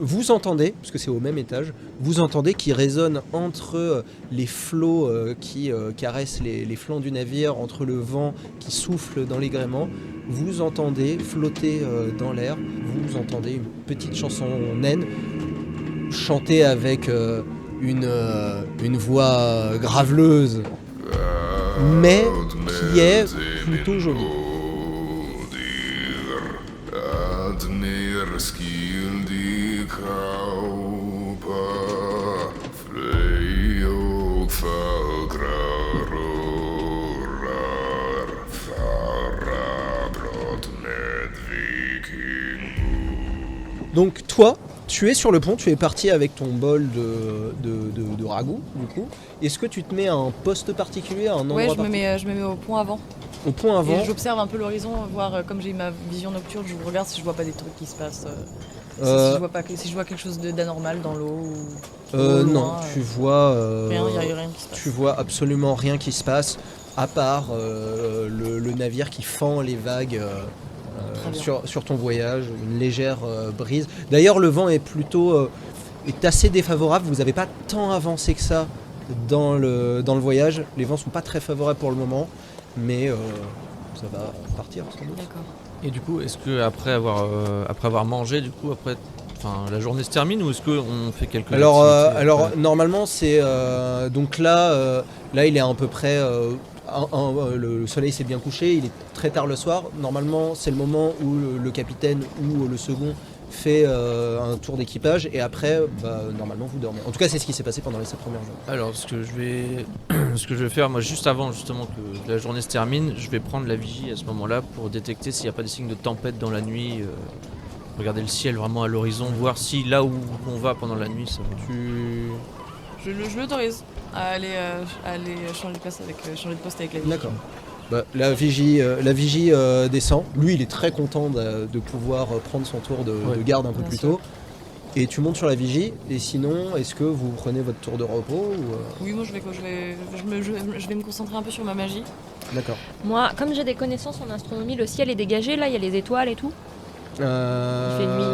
Speaker 1: Vous entendez, parce que c'est au même étage, vous entendez qu'il résonne entre les flots qui caressent les flancs du navire, entre le vent qui souffle dans les gréements. Vous entendez flotter dans l'air, vous entendez une petite chanson naine, chantée avec une voix graveleuse, mais qui est plutôt jolie.
Speaker 6: Admir skildi kaupa Freyjog falkrarorar Fara brott med viking.
Speaker 1: Donc toi, tu es sur le pont, tu es parti avec ton bol de ragoût, du coup. Est-ce que tu te mets à un poste particulier, à un endroit
Speaker 3: Ouais, je me
Speaker 1: particulier
Speaker 3: mets au point avant.
Speaker 1: Au point avant.
Speaker 3: Et j'observe un peu l'horizon, voir comme j'ai ma vision nocturne, je regarde si je vois pas des trucs qui se passent. Si
Speaker 1: Euh,
Speaker 3: je vois pas si je vois quelque chose d'anormal dans l'eau ou Au
Speaker 1: Non,
Speaker 3: loin,
Speaker 1: tu vois...
Speaker 3: Rien, y a rien qui se passe.
Speaker 1: Tu vois absolument rien qui se passe, à part le navire qui fend les vagues
Speaker 3: Très bien.
Speaker 1: sur ton voyage, une légère brise. D'ailleurs, le vent est plutôt est assez défavorable. Vous n'avez pas tant avancé que ça dans le voyage. Les vents sont pas très favorables pour le moment, mais ça va partir sans doute.
Speaker 3: D'accord.
Speaker 5: Et du coup, est-ce que après avoir mangé, du coup, la journée se termine ou est-ce qu'on fait quelques activités
Speaker 1: Alors
Speaker 5: après
Speaker 1: normalement c'est donc là il est à peu près le soleil s'est bien couché, il est très tard le soir. Normalement c'est le moment où le capitaine ou le second fait un tour d'équipage et après normalement vous dormez. En tout cas c'est ce qui s'est passé pendant les 7 premières jours.
Speaker 5: Alors, ce que je vais faire, moi, juste avant justement que la journée se termine, je vais prendre la vigie à ce moment-là pour détecter s'il n'y a pas des signes de tempête dans la nuit. Regarder le ciel vraiment à l'horizon, voir si là où on va pendant la nuit, ça va.
Speaker 3: Je l'autorise à aller changer de poste avec la vie.
Speaker 1: D'accord. La vigie descend. Lui il est très content de pouvoir prendre son tour de garde un peu
Speaker 3: Bien
Speaker 1: plus
Speaker 3: sûr.
Speaker 1: tôt. Et tu montes sur la vigie. Et sinon est-ce que vous prenez votre tour de repos ou,
Speaker 3: Oui, moi je vais me concentrer un peu sur ma magie.
Speaker 1: D'accord.
Speaker 4: Moi, comme j'ai des connaissances en astronomie, le ciel est dégagé, là, il y a les étoiles et tout. Il fait nuit.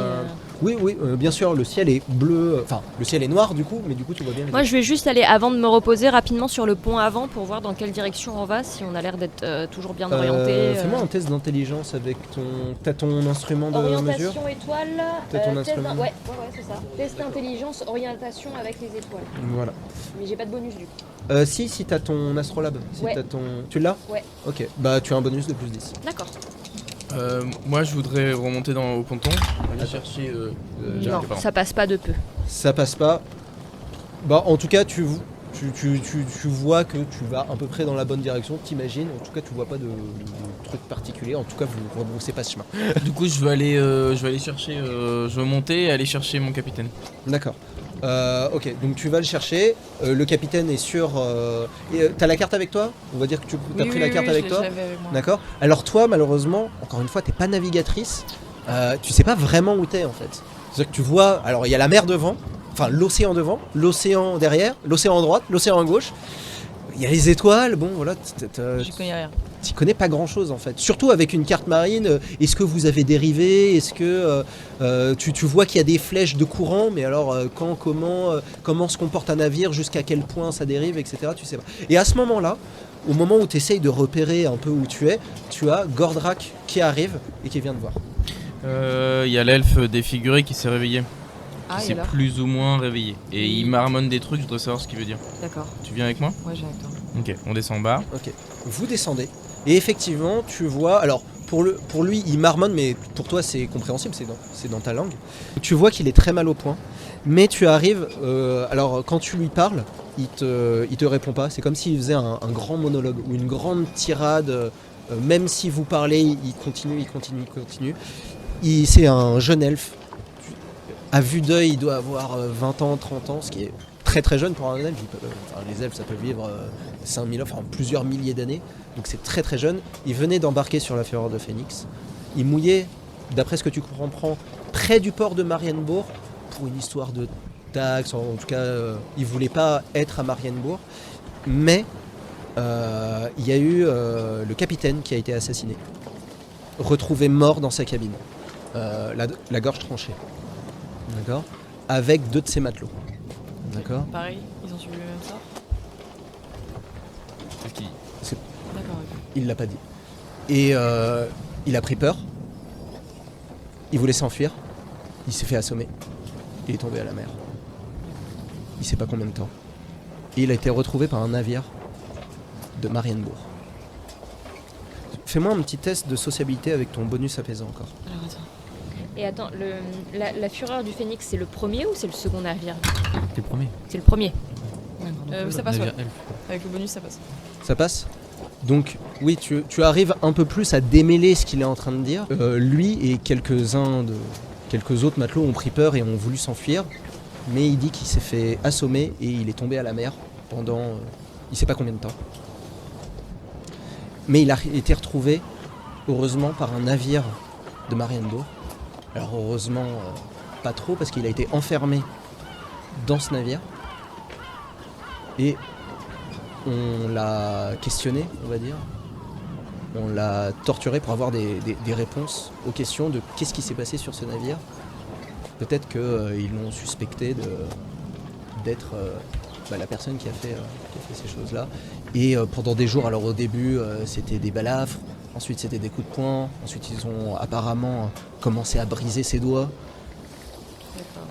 Speaker 1: Oui, bien sûr, le ciel est bleu, enfin le ciel est noir du coup, mais du coup tu vois bien les
Speaker 4: Moi, je vais juste aller, avant de me reposer, rapidement sur le pont avant pour voir dans quelle direction on va, si on a l'air d'être toujours bien orienté.
Speaker 1: Fais-moi un test d'intelligence avec ton... T'as ton instrument de mesure.
Speaker 4: Orientation étoile.
Speaker 1: T'as ton
Speaker 4: test
Speaker 1: instrument.
Speaker 4: ouais, c'est ça. Test intelligence, orientation avec les étoiles.
Speaker 1: Voilà.
Speaker 4: Mais j'ai pas de bonus du coup.
Speaker 1: Si t'as ton astrolabe, si
Speaker 4: Ouais.
Speaker 1: t'as ton... Tu l'as.
Speaker 4: Ouais.
Speaker 1: Ok, bah tu as un bonus de plus 10.
Speaker 4: D'accord.
Speaker 2: Moi je voudrais remonter au ponton, aller chercher.
Speaker 4: Non,
Speaker 2: pardon.
Speaker 4: ça passe pas de peu.
Speaker 1: Ça passe pas. Bah en tout cas tu vois que tu vas à peu près dans la bonne direction, t'imagines. En tout cas tu vois pas de truc particulier, en tout cas vous ne rebroussez pas ce chemin.
Speaker 2: Du coup je vais aller chercher, je vais monter et aller chercher mon capitaine.
Speaker 1: D'accord. Ok, donc tu vas le chercher. Le capitaine est sur. T'as la carte avec toi? On va dire que tu as pris la carte avec toi.
Speaker 3: Je l'avais avec moi.
Speaker 1: D'accord. Alors toi, malheureusement, encore une fois, t'es pas navigatrice. Tu sais pas vraiment où t'es en fait. C'est-à-dire que tu vois. Alors il y a la mer devant, enfin l'océan devant, l'océan derrière, l'océan à droite, l'océan à gauche. Il y a les étoiles. Bon, voilà.
Speaker 3: J'y connais rien.
Speaker 1: T'y connais pas grand chose en fait. Surtout avec une carte marine, est-ce que vous avez dérivé? Est-ce que tu vois qu'il y a des flèches de courant? Mais alors quand, comment se comporte un navire? Jusqu'à quel point ça dérive, etc. Tu sais pas. Et à ce moment-là, au moment où tu essayes de repérer un peu où tu es, tu as Gordrak qui arrive et qui vient te voir.
Speaker 2: Il y a l'elfe défiguré qui s'est réveillé.
Speaker 3: Ah,
Speaker 2: Qui
Speaker 3: il
Speaker 2: s'est
Speaker 3: est là.
Speaker 2: plus ou moins réveillé. Et il marmonne des trucs, je voudrais savoir ce qu'il veut dire.
Speaker 3: D'accord.
Speaker 2: Tu viens avec moi?
Speaker 3: Ouais, j'ai avec toi.
Speaker 2: Ok, on descend en bas.
Speaker 1: Ok. Vous descendez et effectivement tu vois. Alors pour lui il marmonne, mais pour toi c'est compréhensible, c'est dans ta langue. Tu vois qu'il est très mal au point. Mais tu arrives, alors quand tu lui parles, il te répond pas. C'est comme s'il faisait un grand monologue ou une grande tirade. Même si vous parlez, il continue. C'est un jeune elfe. À vue d'œil, il doit avoir 20 ans, 30 ans, ce qui est très très jeune pour un elfe. Les elfes, ça peut vivre 5000 ans, enfin plusieurs milliers d'années. Donc c'est très très jeune. Il venait d'embarquer sur la Fureur de Phénix. Il mouillait, d'après ce que tu comprends, près du port de Marienbourg pour une histoire de taxes. En tout cas, il voulait pas être à Marienbourg. Mais il y a eu le capitaine qui a été assassiné, retrouvé mort dans sa cabine, la gorge tranchée. D'accord. Avec 2 de ses matelots. D'accord.
Speaker 3: Pareil, ils ont suivi le même sort.
Speaker 2: Qu'est-ce qu'il dit?
Speaker 3: D'accord, ok.
Speaker 1: Il l'a pas dit. Et il a pris peur. Il voulait s'enfuir. Il s'est fait assommer. Il est tombé à la mer. Il sait pas combien de temps. Et il a été retrouvé par un navire de Marienbourg. Fais-moi un petit test de sociabilité avec ton bonus apaisant encore.
Speaker 3: Alors attends.
Speaker 4: Et attends, la Fureur du Phénix, c'est le premier ou c'est le second navire?
Speaker 5: T'es le premier.
Speaker 4: C'est le premier.
Speaker 3: Ça passe, ouais.
Speaker 5: Navire elfe.
Speaker 3: Avec le bonus, ça passe.
Speaker 1: Ça passe? Donc oui, tu arrives un peu plus à démêler ce qu'il est en train de dire. Lui et quelques autres matelots ont pris peur et ont voulu s'enfuir. Mais il dit qu'il s'est fait assommer et il est tombé à la mer pendant il sait pas combien de temps. Mais il a été retrouvé, heureusement, par un navire de Marienbourg. Alors heureusement, pas trop, parce qu'il a été enfermé dans ce navire et on l'a questionné, on va dire. On l'a torturé pour avoir des réponses aux questions de qu'est-ce qui s'est passé sur ce navire. Peut-être qu'ils l'ont suspecté d'être la personne qui a fait ces choses-là. Et pendant des jours, alors au début c'était des balafres, ensuite c'était des coups de poing, ensuite ils ont apparemment commencé à briser ses doigts.
Speaker 3: D'accord.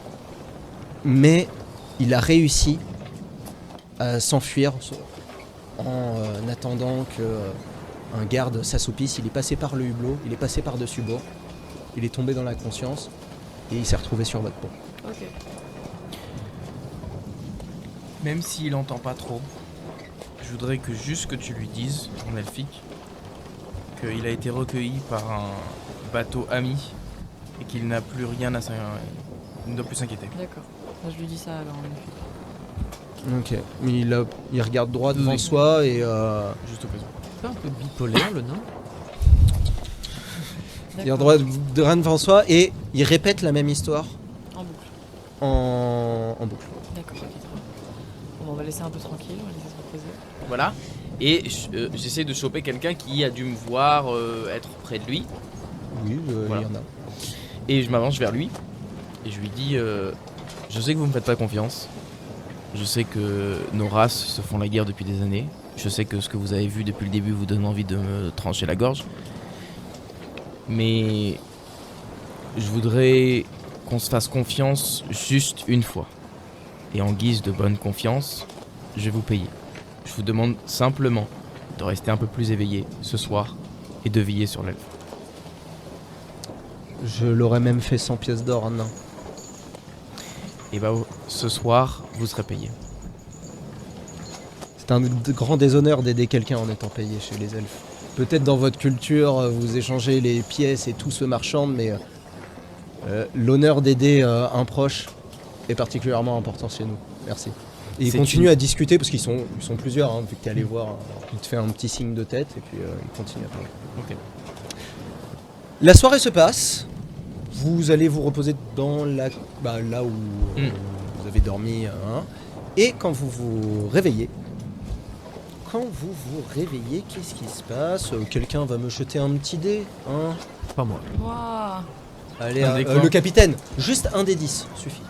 Speaker 1: Mais il a réussi à s'enfuir en attendant qu'un garde s'assoupisse. Il est passé par le hublot, il est passé par-dessus bord, il est tombé dans la conscience et il s'est retrouvé sur votre pont.
Speaker 3: Ok.
Speaker 2: Même s'il entend pas trop, je voudrais que juste que tu lui dises, en elfique, qu'il a été recueilli par un bateau ami et qu'il n'a plus rien à il ne doit plus s'inquiéter.
Speaker 3: D'accord. Bah, je lui dis ça alors.
Speaker 1: Ok. Mais il regarde droit devant soi et
Speaker 2: Juste au cas où.
Speaker 5: C'est pas un peu bipolaire le nain?
Speaker 1: il regarde droit devant soi et il répète la même histoire
Speaker 3: En boucle.
Speaker 1: en boucle.
Speaker 3: D'accord, ok, très bien. Bon, on va laisser un peu tranquille, on va laisser se reposer.
Speaker 2: Voilà. Et j'essaie de choper quelqu'un qui a dû me voir être près de lui.
Speaker 1: Oui,
Speaker 2: Voilà.
Speaker 1: il y en a.
Speaker 2: Et je m'avance vers lui. Et je lui dis je sais que vous me faites pas confiance. Je sais que nos races se font la guerre depuis des années. Je sais que ce que vous avez vu depuis le début vous donne envie de me trancher la gorge. Mais je voudrais qu'on se fasse confiance juste une fois. Et en guise de bonne confiance, je vais vous payer. Je vous demande simplement de rester un peu plus éveillé ce soir et de veiller sur l'elfe.
Speaker 1: Je l'aurais même fait 100 pièces d'or, un nain.
Speaker 2: Et bah ce soir, vous serez payé.
Speaker 1: C'est un grand déshonneur d'aider quelqu'un en étant payé chez les elfes. Peut-être dans votre culture, vous échangez les pièces et tout se marchande, mais l'honneur d'aider un proche est particulièrement important chez nous. Merci. Et il
Speaker 2: C'est
Speaker 1: continue
Speaker 2: une-
Speaker 1: à discuter parce qu'ils sont plusieurs, hein, vu que t'es allé voir. Il te fait un petit signe de tête et puis il continue à parler.
Speaker 2: Ok.
Speaker 1: La soirée se passe. Vous allez vous reposer dans là où vous avez dormi. Hein. Et quand vous vous réveillez, qu'est-ce qui se passe? Quelqu'un va me jeter un petit dé, hein?
Speaker 5: Pas moi.
Speaker 3: Waouh.
Speaker 1: Allez,
Speaker 2: Un dé quoi?
Speaker 1: le capitaine, juste un des 10 suffit.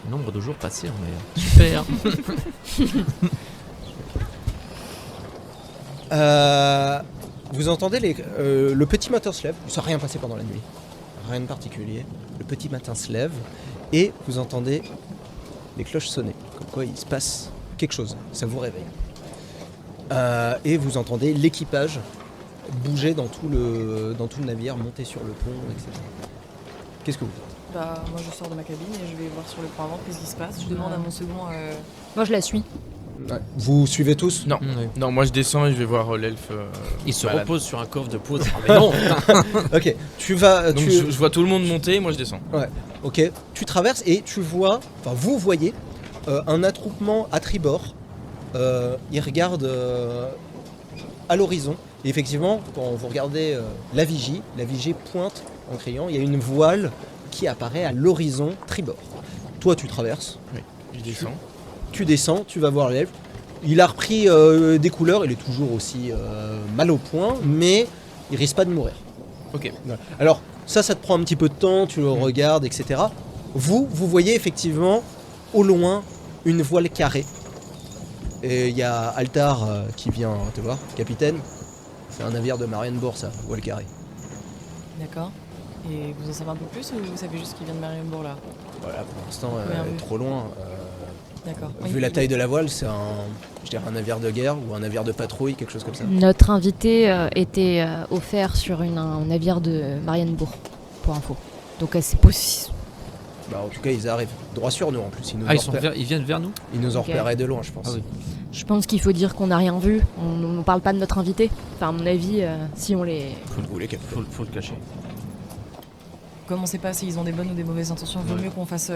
Speaker 5: Nombre de jours passés en meilleur. Super.
Speaker 1: Vous entendez le petit matin se lève, il ne s'est rien passé pendant la nuit, rien de particulier. Le petit matin se lève et vous entendez les cloches sonner, comme quoi il se passe quelque chose, ça vous réveille. Et vous entendez l'équipage bouger dans tout le navire, monter sur le pont, etc. Qu'est-ce que vous faites?
Speaker 3: Bah, moi je sors de ma cabine et je vais voir sur le point avant qu'est-ce qui se passe. Je demande à mon second.
Speaker 4: Moi, je la suis.
Speaker 1: Ouais. Vous suivez tous?
Speaker 2: Non.
Speaker 5: Oui.
Speaker 2: Non, moi je descends et je vais voir l'elfe.
Speaker 5: Il se
Speaker 2: malade.
Speaker 5: repose sur un coffre de poudre. Ah, mais non.
Speaker 1: Ok, tu vas...
Speaker 2: Donc je vois tout le monde monter, moi je descends.
Speaker 1: Ok, tu traverses et tu vois, enfin vous voyez, un attroupement à tribord. Il regarde à l'horizon. Et effectivement, quand vous regardez la vigie pointe en criant, il y a une voile qui apparaît à l'horizon tribord. Toi, tu traverses,
Speaker 2: Je descends.
Speaker 1: tu descends, tu vas voir l'elfe. Il a repris des couleurs, il est toujours aussi mal au point, mais il risque pas de mourir.
Speaker 2: Ok.
Speaker 1: Voilà. Alors, ça te prend un petit peu de temps, tu le regardes, etc. Vous voyez effectivement au loin une voile carrée. Et il y a Altar qui vient te voir, capitaine. C'est un navire de Marienbourg, ça, voile carrée.
Speaker 3: D'accord. Et vous en savez un peu plus ou vous savez juste qu'il vient de Marienbourg là?
Speaker 1: Voilà, pour l'instant,
Speaker 3: Bien vu.
Speaker 1: trop loin.
Speaker 3: D'accord.
Speaker 1: Vu la taille de la voile, c'est un navire de guerre ou un navire de patrouille, quelque chose comme ça.
Speaker 4: Notre invité était offert sur un navire de Marienbourg, pour info. Donc c'est possible.
Speaker 1: Bah, en tout cas, ils arrivent droit sur nous en plus. Ils nous,
Speaker 5: Ils viennent vers nous.
Speaker 1: ils nous en
Speaker 4: Ok.
Speaker 1: repéraient de loin, je pense.
Speaker 5: Ah oui.
Speaker 4: Je pense qu'il faut dire qu'on n'a rien vu. On ne parle pas de notre invité. Enfin, à mon avis, si on les...
Speaker 1: Vous voulez, capitaine.
Speaker 5: Faut le cacher.
Speaker 3: Comme on sait pas s'ils ont des bonnes ou des mauvaises intentions, vaut mieux qu'on fasse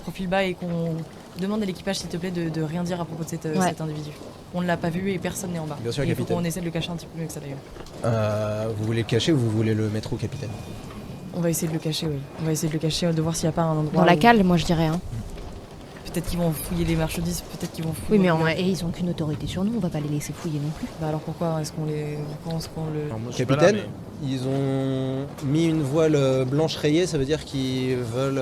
Speaker 3: profil bas et qu'on demande à l'équipage s'il te plaît de rien dire à propos de cet individu. On ne l'a pas vu et personne n'est en bas.
Speaker 1: Bien sûr,
Speaker 3: Et il faut
Speaker 1: capitaine.
Speaker 3: qu'on essaie de le cacher un petit peu mieux que ça d'ailleurs.
Speaker 1: Vous voulez le cacher ou vous voulez le mettre au capitaine?
Speaker 3: On va essayer de le cacher, oui. On va essayer de le cacher, de voir s'il n'y a pas un endroit.
Speaker 4: Dans la
Speaker 3: où-
Speaker 4: cale, moi je dirais. Hein.
Speaker 3: Peut-être qu'ils vont fouiller les marchandises, peut-être qu'ils vont fouiller.
Speaker 4: Oui, mais et ils ont qu'une autorité sur nous, on va pas les laisser fouiller non plus.
Speaker 3: Bah alors pourquoi est-ce qu'on les. Pourquoi est-ce qu'on le.
Speaker 2: Alors, moi, je suis pas là,
Speaker 1: Capitaine, ils ont mis une voile blanche rayée, ça veut dire qu'ils veulent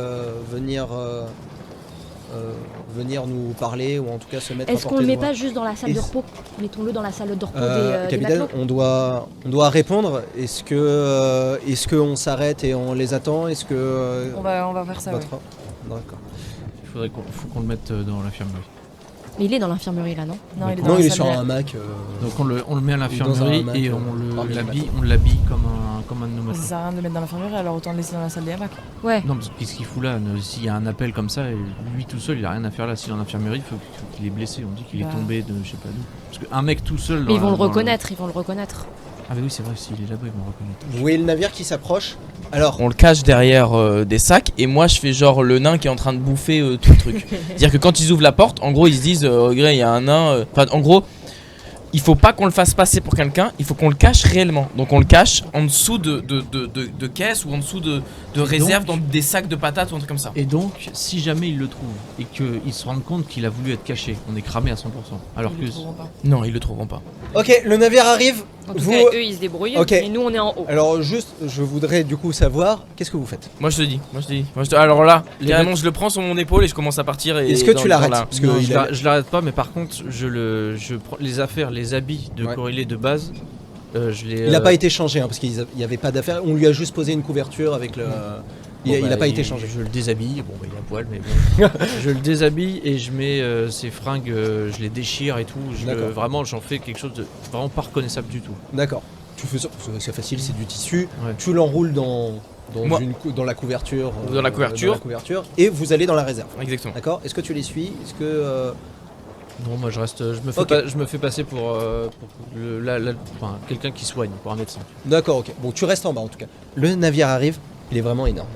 Speaker 1: venir nous parler ou en tout cas se mettre à
Speaker 4: Est-ce qu'on
Speaker 1: portée
Speaker 4: le
Speaker 1: de
Speaker 4: met
Speaker 1: voix.
Speaker 4: pas juste dans la salle
Speaker 1: Et
Speaker 4: de
Speaker 1: c-
Speaker 4: repos? Mettons-le dans la salle de repos des
Speaker 1: Capitaine,
Speaker 4: matelots.
Speaker 1: on doit répondre. Est-ce que on s'arrête et on les attend? Est-ce que
Speaker 3: On va faire ça, ouais.
Speaker 1: votre- D'accord.
Speaker 5: Faut qu'on le mette dans l'infirmerie.
Speaker 4: Mais il est dans l'infirmerie là, non?
Speaker 3: Non, il est dans
Speaker 1: Non,
Speaker 3: la
Speaker 1: il est
Speaker 3: salle
Speaker 1: sur
Speaker 3: d'air.
Speaker 1: un hamac.
Speaker 5: Donc on le met à
Speaker 1: Dans
Speaker 5: l'infirmerie
Speaker 1: un hamac,
Speaker 5: et
Speaker 1: parmi les
Speaker 5: on l'habille comme un de nos
Speaker 3: Ça
Speaker 5: matelots.
Speaker 3: sert à rien de le mettre dans l'infirmerie, alors autant le laisser dans la salle des hamacs.
Speaker 4: Ouais.
Speaker 5: Non, parce que qu'est-ce qu'il fout là? S'il y a un appel comme ça, et lui tout seul, il a rien à faire là. S'il est en infirmerie, faut qu'il est blessé. On dit qu'il
Speaker 3: Bah.
Speaker 5: est tombé de je sais pas d'où. Parce qu'un mec tout seul.
Speaker 4: Mais ils vont le
Speaker 5: dans
Speaker 4: reconnaître, ils vont le reconnaître.
Speaker 5: Ah, mais oui, c'est vrai, s'il est là-bas, ils vont le reconnaître.
Speaker 1: Vous voyez le navire qui s'approche. Alors,
Speaker 2: On le cache derrière des sacs et moi je fais genre le nain qui est en train de bouffer tout le truc. C'est-à-dire que quand ils ouvrent la porte, en gros ils se disent Grey, il y a un nain. Enfin, en gros, il faut pas qu'on le fasse passer pour quelqu'un, il faut qu'on le cache réellement. Donc on le cache en dessous de caisses ou en dessous de réserves dans des sacs de patates ou un truc comme ça.
Speaker 5: Et donc, si jamais ils le trouvent et qu'ils se rendent compte qu'il a voulu être caché, on est cramé à 100%. Alors
Speaker 3: Ils
Speaker 5: que.
Speaker 3: le trouveront pas.
Speaker 2: Non, ils le trouveront pas.
Speaker 1: ok, le navire arrive.
Speaker 4: En tout
Speaker 1: Vous-
Speaker 4: cas, eux ils se débrouillent,
Speaker 1: Ok.
Speaker 4: et nous on est en haut.
Speaker 1: Alors juste, je voudrais du coup savoir, qu'est-ce que vous faites?
Speaker 2: Moi je te dis, alors là,
Speaker 5: Les
Speaker 2: carrément
Speaker 5: mecs-
Speaker 2: je le prends sur mon épaule et je commence à partir.
Speaker 1: Est-ce que tu l'arrêtes? Parce que
Speaker 5: Non,
Speaker 1: il
Speaker 5: je l'arrête pas, mais par contre, je prends les affaires, les habits de
Speaker 1: Ouais.
Speaker 5: Corillé de base, je les.
Speaker 1: Il n'a pas été changé hein, parce qu'il n'y avait pas d'affaire. On lui a juste posé une couverture avec le. Il n'a pas été changé.
Speaker 5: Je le déshabille, bon bah il est à poil mais bon. Je le déshabille et je mets ses fringues, je les déchire et tout.
Speaker 1: D'accord.
Speaker 5: Vraiment j'en fais quelque chose de vraiment pas reconnaissable du tout.
Speaker 1: D'accord. Tu fais ça, c'est facile, c'est du tissu.
Speaker 5: Ouais.
Speaker 1: Tu l'enroules dans
Speaker 2: Moi-
Speaker 1: dans la couverture.
Speaker 2: Dans la couverture.
Speaker 1: Et vous allez dans la réserve.
Speaker 2: Exactement.
Speaker 1: D'accord. Est-ce que tu les suis? Est-ce que
Speaker 5: Non moi je reste,
Speaker 1: Ok.
Speaker 5: je me fais passer pour enfin, quelqu'un qui soigne, pour un médecin.
Speaker 1: D'accord, ok. Bon, tu restes en bas en tout cas. Le navire arrive, il est vraiment énorme.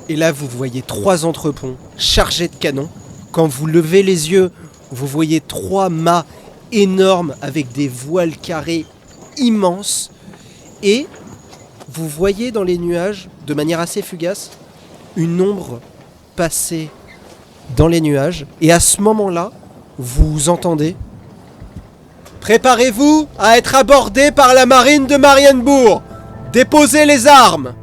Speaker 1: Et là, vous voyez 3 entreponts chargés de canons. Quand vous levez les yeux, vous voyez 3 mâts énormes avec des voiles carrées immenses. Et vous voyez dans les nuages, de manière assez fugace, une ombre passer dans les nuages. Et à ce moment-là, vous entendez: préparez-vous à être abordé par la marine de Marienbourg. Déposez les armes.